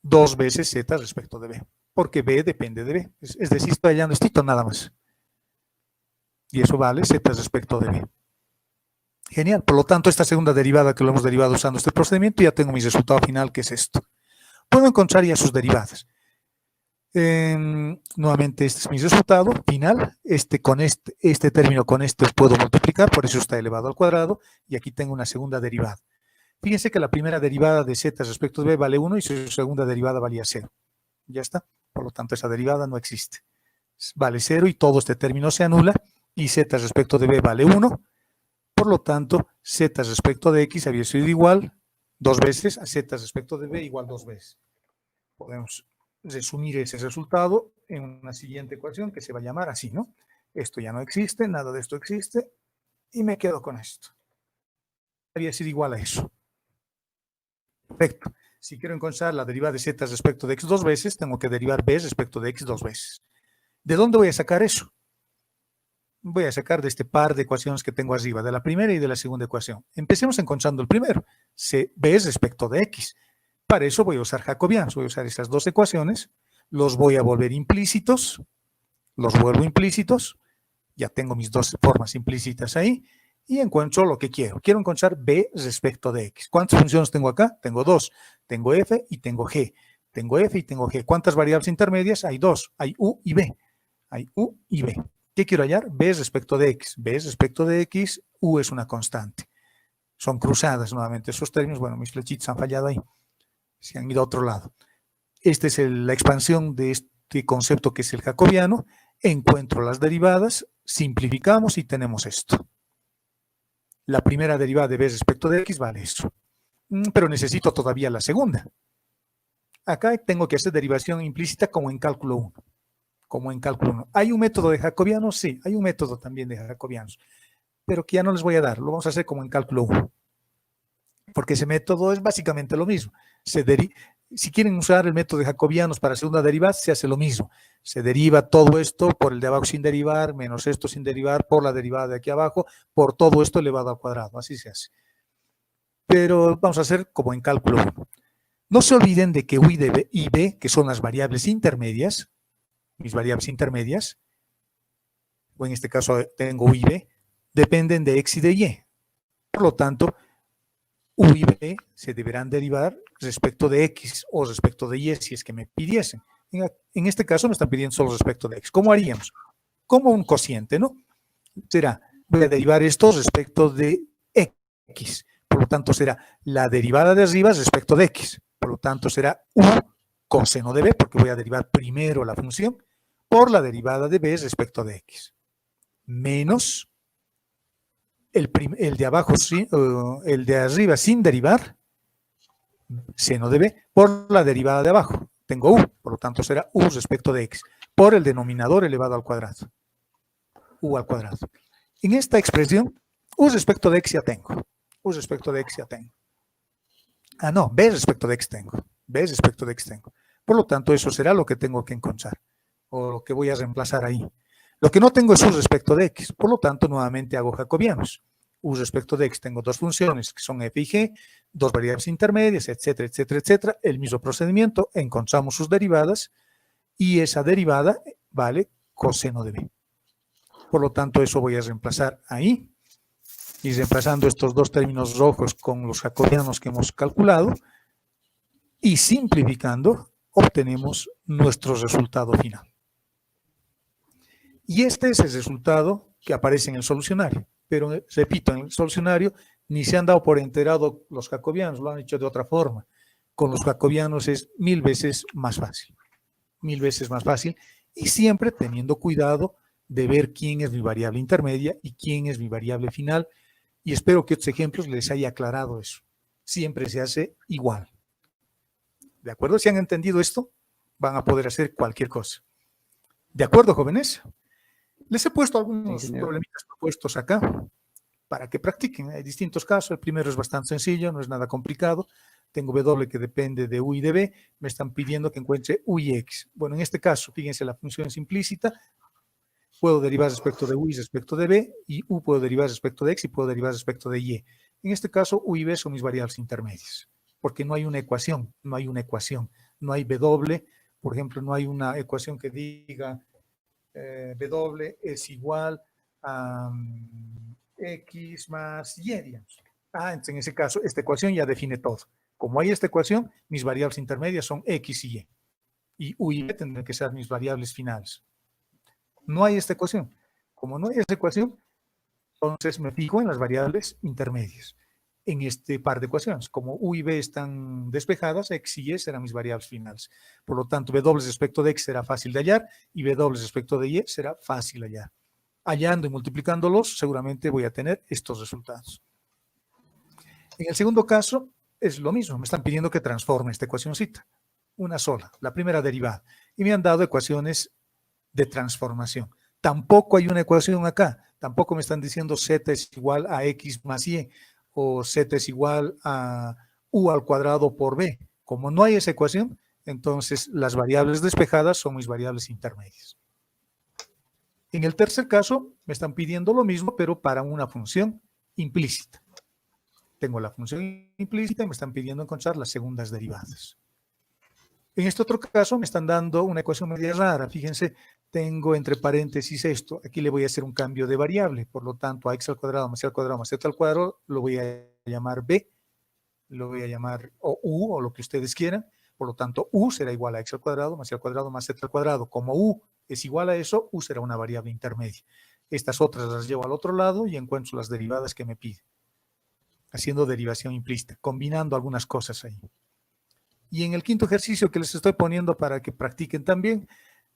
2 veces z respecto de b. Porque b depende de b. Es decir, estoy hallando esto nada más. Y eso vale z respecto de b. Genial. Por lo tanto, esta segunda derivada que lo hemos derivado usando este procedimiento, ya tengo mi resultado final, que es esto. Puedo encontrar ya sus derivadas. Nuevamente, este es mi resultado final. Este término con este puedo multiplicar, por eso está elevado al cuadrado. Y aquí tengo una segunda derivada. Fíjense que la primera derivada de z respecto de b vale 1 y su segunda derivada valía 0. Ya está. Por lo tanto, esa derivada no existe. Vale 0 y todo este término se anula. Y z respecto de b vale 1. Por lo tanto, z respecto de x había sido igual 2 veces a z respecto de b igual 2 veces. Podemos resumir ese resultado en una siguiente ecuación que se va a llamar así, ¿no? Esto ya no existe, nada de esto existe. Y me quedo con esto. Había sido igual a eso. Perfecto. Si quiero encontrar la derivada de z respecto de x 2 veces, tengo que derivar b respecto de x 2 veces. ¿De dónde voy a sacar eso? Voy a sacar de este par de ecuaciones que tengo arriba, de la primera y de la segunda ecuación. Empecemos encontrando el primero, b respecto de x. Para eso voy a usar jacobianos, voy a usar esas dos ecuaciones, los voy a volver implícitos, los vuelvo implícitos, Ya tengo mis dos formas implícitas ahí y encuentro lo que quiero. Quiero encontrar b respecto de x. ¿Cuántas funciones tengo acá? Tengo dos. Tengo f y tengo g. Tengo f y tengo g. ¿Cuántas variables intermedias? Hay dos. Hay u y b. Hay u y b. ¿Qué quiero hallar? B respecto de x. B respecto de x, u es una constante. Son cruzadas nuevamente esos términos. Bueno, mis flechitas han fallado ahí. Se han ido a otro lado. Esta es la expansión de este concepto que es el jacobiano. Encuentro las derivadas, simplificamos y tenemos esto. La primera derivada de b respecto de x vale eso. Pero necesito todavía la segunda. Acá tengo que hacer derivación implícita como en cálculo 1. Como en cálculo 1. ¿Hay un método de jacobianos? Sí, hay un método también de jacobianos. Pero que ya no les voy a dar. Lo vamos a hacer como en cálculo 1. Porque ese método es básicamente lo mismo. Si quieren usar el método de jacobianos para hacer una derivada, se hace lo mismo. Se deriva todo esto por el de abajo sin derivar, menos esto sin derivar, por la derivada de aquí abajo, por todo esto elevado al cuadrado. Así se hace. Pero vamos a hacer como en cálculo 1. No se olviden de que u y b, que son las variables intermedias, mis variables intermedias, o en este caso tengo u y b, dependen de x y de y. Por lo tanto, u y b se deberán derivar respecto de x o respecto de y si es que me pidiesen. En este caso me están pidiendo solo respecto de x. ¿Cómo haríamos? Como un cociente, ¿no? Será, voy a derivar esto respecto de x. Por lo tanto, será la derivada de arriba respecto de x. Por lo tanto, será u coseno de b, porque voy a derivar primero la función, por la derivada de b respecto de x. Menos el de abajo, el de arriba sin derivar, seno de b, por la derivada de abajo. Tengo u, por lo tanto será u respecto de x, por el denominador elevado al cuadrado. U al cuadrado. En esta expresión, u respecto de x ya tengo. U respecto de x ya tengo. Ah, no, b respecto de x tengo. B respecto de x tengo. Por lo tanto, eso será lo que tengo que encontrar, o lo que voy a reemplazar ahí. Lo que no tengo es u respecto de x, por lo tanto, nuevamente hago jacobianos. U respecto de x tengo dos funciones, que son f y g, dos variables intermedias, etcétera, etcétera, etcétera. El mismo procedimiento, encontramos sus derivadas, y esa derivada vale coseno de b. Por lo tanto, eso voy a reemplazar ahí. Y reemplazando estos dos términos rojos con los jacobianos que hemos calculado, y simplificando, obtenemos nuestro resultado final. Y este es el resultado que aparece en el solucionario. Pero, repito, en el solucionario ni se han dado por enterado los jacobianos, lo han hecho de otra forma. Con los jacobianos es 1000 veces más fácil. 1000 veces más fácil. Y siempre teniendo cuidado de ver quién es mi variable intermedia y quién es mi variable final. Y espero que estos ejemplos les haya aclarado eso. Siempre se hace igual. ¿De acuerdo? Si han entendido esto, van a poder hacer cualquier cosa. ¿De acuerdo, jóvenes? Les he puesto algunos problemitas propuestos acá para que practiquen. Hay distintos casos. El primero es bastante sencillo, no es nada complicado. Tengo W que depende de U y de B. Me están pidiendo que encuentre U y X. Bueno, en este caso, fíjense, la función es implícita. Puedo derivar respecto de U y respecto de B, y U puedo derivar respecto de X y puedo derivar respecto de Y. En este caso, U y B son mis variables intermedias, porque no hay una ecuación, no hay W, por ejemplo, no hay una ecuación que diga W es igual a X más Y, digamos. Entonces en ese caso, esta ecuación ya define todo. Como hay esta ecuación, mis variables intermedias son X y Y. Y U y B tendrán que ser mis variables finales. No hay esta ecuación. Como no hay esta ecuación, entonces me fijo en las variables intermedias. En este par de ecuaciones, como U y B están despejadas, X y Y serán mis variables finales. Por lo tanto, W respecto de X será fácil de hallar y W respecto de Y será fácil de hallar. Hallando y multiplicándolos, seguramente voy a tener estos resultados. En el segundo caso, es lo mismo. Me están pidiendo que transforme esta ecuacióncita. Una sola, la primera derivada. Y me han dado ecuaciones de transformación. Tampoco hay una ecuación acá. Tampoco me están diciendo Z es igual a X más Y o Z es igual a U al cuadrado por B. Como no hay esa ecuación, entonces las variables despejadas son mis variables intermedias. En el tercer caso, me están pidiendo lo mismo, pero para una función implícita. Tengo la función implícita y me están pidiendo encontrar las segundas derivadas. En este otro caso me están dando una ecuación media rara. Fíjense, tengo entre paréntesis esto, aquí le voy a hacer un cambio de variable, por lo tanto a x al cuadrado más y al cuadrado más z al cuadrado lo voy a llamar b, lo voy a llamar o u o lo que ustedes quieran, por lo tanto u será igual a x al cuadrado más y al cuadrado más z al cuadrado. Como u es igual a eso, u será una variable intermedia. Estas otras las llevo al otro lado y encuentro las derivadas que me pide, haciendo derivación implícita, combinando algunas cosas ahí. Y en el quinto ejercicio que les estoy poniendo para que practiquen también,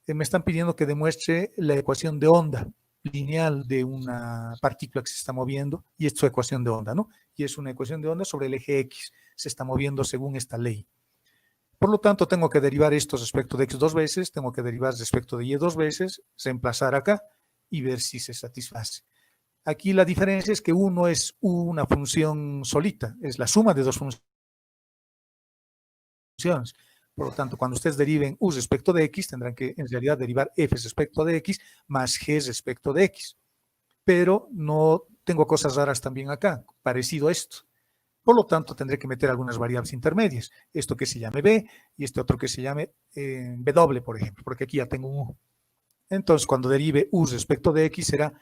me están pidiendo que demuestre la ecuación de onda lineal de una partícula que se está moviendo, y es su ecuación de onda, ¿no? Y es una ecuación de onda sobre el eje X, se está moviendo según esta ley. Por lo tanto, tengo que derivar esto respecto de X 2 veces, tengo que derivar respecto de Y 2 veces, reemplazar acá y ver si se satisface. Aquí la diferencia es que U no es una función solita, es la suma de dos funciones. Por lo tanto, cuando ustedes deriven U respecto de X, tendrán que en realidad derivar F respecto de X más G respecto de X. Pero no tengo cosas raras también acá, parecido a esto. Por lo tanto, tendré que meter algunas variables intermedias. Esto que se llame B y este otro que se llame W, por ejemplo, porque aquí ya tengo un U. Entonces, cuando derive U respecto de X será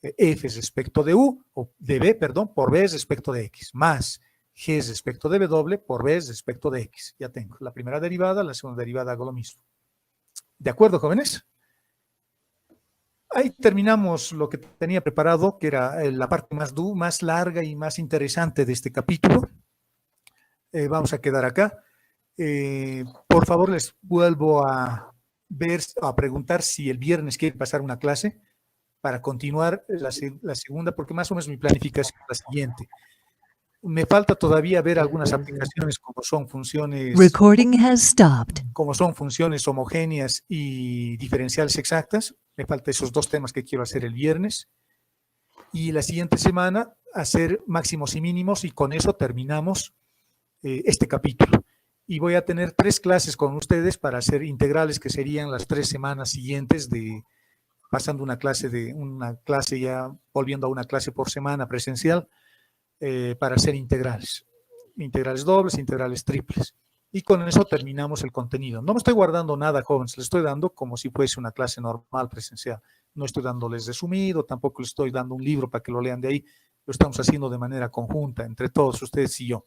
F respecto de U, o de B, perdón, por B respecto de X, más G respecto de W por B respecto de X. Ya tengo la primera derivada, la segunda derivada hago lo mismo. ¿De acuerdo, jóvenes? Ahí terminamos lo que tenía preparado, que era la parte más larga y más interesante de este capítulo. Vamos a quedar acá. Por favor, les vuelvo a preguntar si el viernes quieren pasar una clase para continuar la segunda, porque más o menos mi planificación es la siguiente. Me falta todavía ver algunas aplicaciones como son funciones Recording has stopped. homogéneas y diferenciales exactas. Me faltan esos dos temas que quiero hacer el viernes. Y la siguiente semana hacer máximos y mínimos, y con eso terminamos este capítulo. Y voy a tener 3 clases con ustedes para hacer integrales, que serían las 3 semanas siguientes, pasando una clase ya, volviendo a una clase por semana presencial, para hacer integrales dobles, integrales triples, y con eso terminamos el contenido. No me estoy guardando nada, jóvenes, les estoy dando como si fuese una clase normal presencial. No estoy dándoles resumido, tampoco les estoy dando un libro para que lo lean de ahí. Lo estamos haciendo de manera conjunta entre todos ustedes y yo.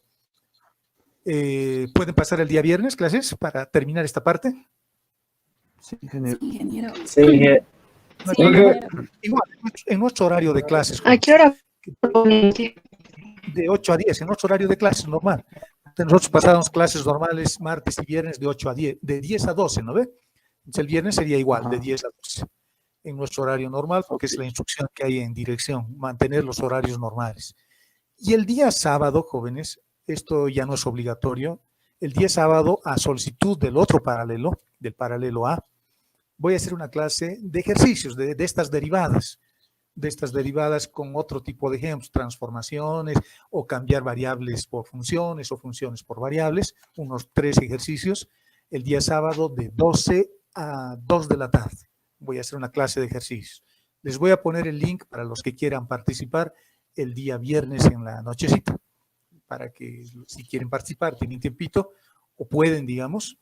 ¿Pueden pasar el día viernes clases para terminar esta parte? Sí, ingeniero. Sí, ingeniero. Sí, ingeniero. Sí, ingeniero. Igual, en nuestro horario de clases. ¿A qué hora? De 8 a 10, en nuestro horario de clases normal. Nosotros pasábamos clases normales martes y viernes de 8 a 10, de 10 a 12, ¿no ve? Entonces el viernes sería igual, de 10 a 12, en nuestro horario normal, porque es la instrucción que hay en dirección, mantener los horarios normales. Y el día sábado, jóvenes, esto ya no es obligatorio, el día sábado, a solicitud del otro paralelo, del paralelo A, voy a hacer una clase de ejercicios de estas derivadas con otro tipo de ejemplos, transformaciones o cambiar variables por funciones o funciones por variables, unos 3 ejercicios, el día sábado de 12 a 2 de la tarde. Voy a hacer una clase de ejercicios. Les voy a poner el link para los que quieran participar el día viernes en la nochecita, para que si quieren participar, tienen tiempito o pueden, digamos,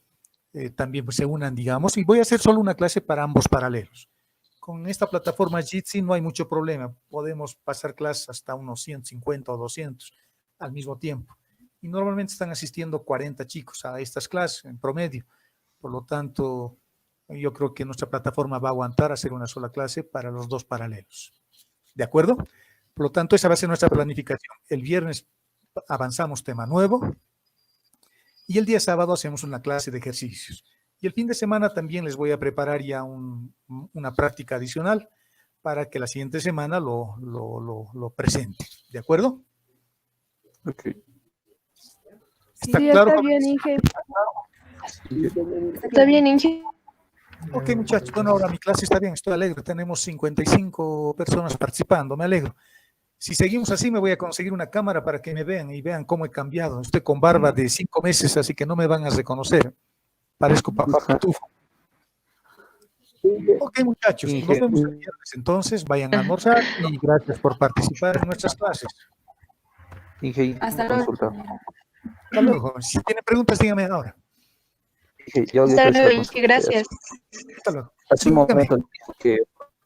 también pues, se unan, digamos, y voy a hacer solo una clase para ambos paralelos. Con esta plataforma Jitsi no hay mucho problema, podemos pasar clases hasta unos 150 o 200 al mismo tiempo. Y normalmente están asistiendo 40 chicos a estas clases en promedio. Por lo tanto, yo creo que nuestra plataforma va a aguantar hacer una sola clase para los 2 paralelos. ¿De acuerdo? Por lo tanto, esa va a ser nuestra planificación. El viernes avanzamos tema nuevo y el día sábado hacemos una clase de ejercicios. Y el fin de semana también les voy a preparar ya una práctica adicional para que la siguiente semana lo presente. ¿De acuerdo? Ok. ¿Está Sí, claro? está bien, Inge. Está bien, Inge. Ok, muchachos. Bueno, ahora mi clase está bien, estoy alegre. Tenemos 55 personas participando, me alegro. Si seguimos así, me voy a conseguir una cámara para que me vean y vean cómo he cambiado. Estoy con barba de 5 meses, así que no me van a reconocer. Parezco papá Pitufo. Ok, muchachos, nos vemos el viernes entonces. Vayan a almorzar y gracias por participar en nuestras clases. Inge, Hasta una luego. consulta. Hasta luego, jóvenes. Si tienen preguntas, díganme ahora. Inge, ya Hasta te luego, hice la Inge, gracias. Hasta luego. Hace un Dígame. momento dijo que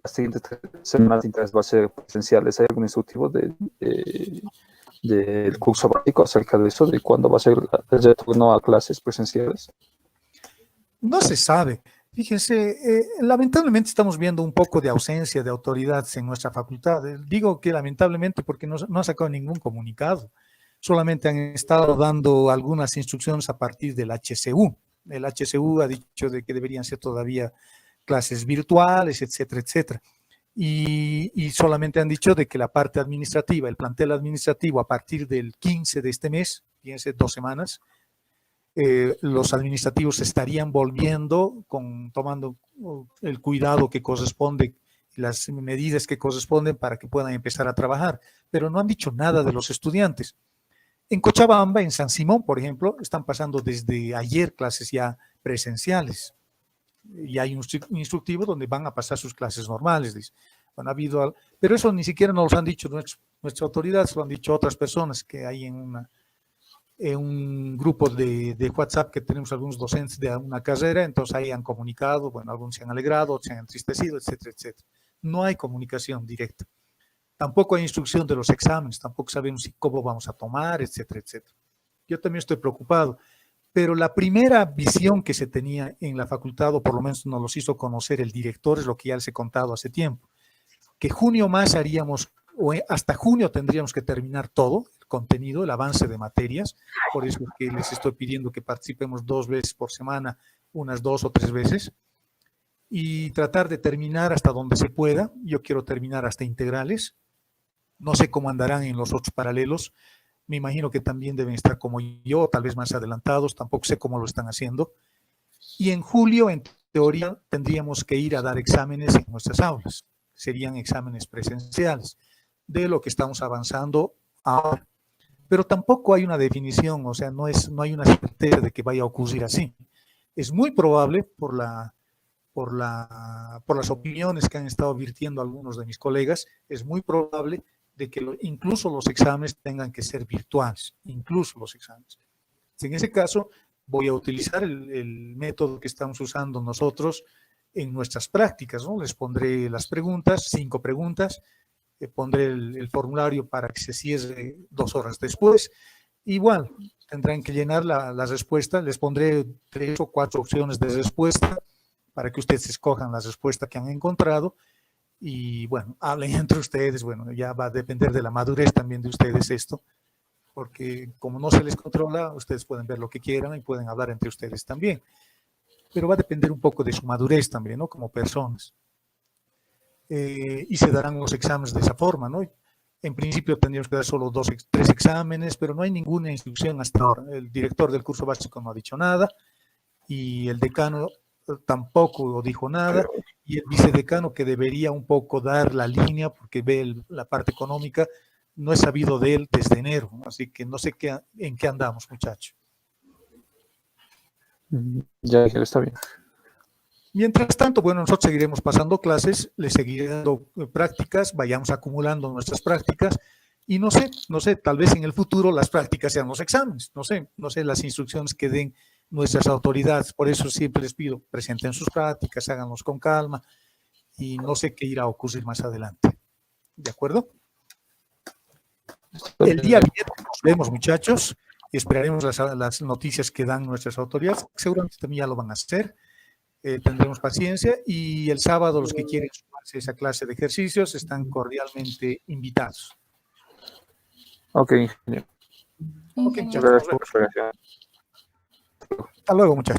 las siguientes 3 semanas va a ser presenciales. ¿Hay algún instructivo del curso básico acerca de eso, de cuándo va a ser el retorno a clases presenciales? No se sabe. Fíjense, lamentablemente estamos viendo un poco de ausencia de autoridades en nuestra facultad. Digo que lamentablemente porque no ha sacado ningún comunicado. Solamente han estado dando algunas instrucciones a partir del HCU. El HCU ha dicho de que deberían ser todavía clases virtuales, etcétera, etcétera. Y solamente han dicho de que la parte administrativa, el plantel administrativo a partir del 15 de este mes, fíjense, 2 semanas, los administrativos estarían volviendo, tomando el cuidado que corresponde, las medidas que corresponden para que puedan empezar a trabajar, pero no han dicho nada de los estudiantes. En Cochabamba, en San Simón, por ejemplo, están pasando desde ayer clases ya presenciales. Y hay un instructivo donde van a pasar sus clases normales. Dice. Bueno, pero eso ni siquiera nos lo han dicho nuestras autoridades, lo han dicho otras personas que hay en un grupo de WhatsApp que tenemos algunos docentes de una carrera, entonces ahí han comunicado, bueno, algunos se han alegrado, otros se han entristecido, etcétera, etcétera. No hay comunicación directa. Tampoco hay instrucción de los exámenes, tampoco sabemos cómo vamos a tomar, etcétera, etcétera. Yo también estoy preocupado, pero la primera visión que se tenía en la facultad, o por lo menos nos los hizo conocer el director, es lo que ya les he contado hace tiempo, que junio más haríamos, o hasta junio tendríamos que terminar todo, el contenido, el avance de materias, por eso es que les estoy pidiendo que participemos 2 veces por semana, unas 2 o 3 veces, y tratar de terminar hasta donde se pueda. Yo quiero terminar hasta integrales, no sé cómo andarán en los otros paralelos, me imagino que también deben estar como yo, tal vez más adelantados, tampoco sé cómo lo están haciendo, y en julio, en teoría, tendríamos que ir a dar exámenes en nuestras aulas, serían exámenes presenciales, de lo que estamos avanzando ahora. Pero tampoco hay una definición, o sea, no hay una certeza de que vaya a ocurrir así. Es muy probable, por las opiniones que han estado virtiendo algunos de mis colegas, es muy probable de que incluso los exámenes tengan que ser virtuales, incluso los exámenes. En ese caso, voy a utilizar el método que estamos usando nosotros en nuestras prácticas, ¿no? Les pondré las preguntas, 5 preguntas, pondré el formulario para que se cierre 2 horas después. Igual, tendrán que llenar la respuesta, les pondré 3 o 4 opciones de respuesta para que ustedes escojan la respuesta que han encontrado y, bueno, hablen entre ustedes. Bueno, ya va a depender de la madurez también de ustedes esto, porque como no se les controla, ustedes pueden ver lo que quieran y pueden hablar entre ustedes también. Pero va a depender un poco de su madurez también, ¿no? Como personas. Y se darán los exámenes de esa forma, ¿no? En principio tendríamos que dar solo 3 exámenes, pero no hay ninguna instrucción hasta ahora. El director del curso básico no ha dicho nada y el decano tampoco dijo nada, y el vicedecano, que debería un poco dar la línea porque ve la parte económica, no he sabido de él desde enero, así que no sé en qué andamos, muchachos. Ya, está bien. Mientras tanto, bueno, nosotros seguiremos pasando clases, les seguiré dando prácticas, vayamos acumulando nuestras prácticas y no sé, tal vez en el futuro las prácticas sean los exámenes, no sé las instrucciones que den nuestras autoridades. Por eso siempre les pido, presenten sus prácticas, háganlos con calma y no sé qué irá a ocurrir más adelante. ¿De acuerdo? El día viernes nos vemos, muchachos, y esperaremos las noticias que dan nuestras autoridades. Seguramente también ya lo van a hacer. Tendremos paciencia y el sábado los que quieren sumarse a esa clase de ejercicios están cordialmente invitados. Ok, ingeniero. Ok, Ingeniero. muchachos, nos vemos. Hasta luego, muchachos.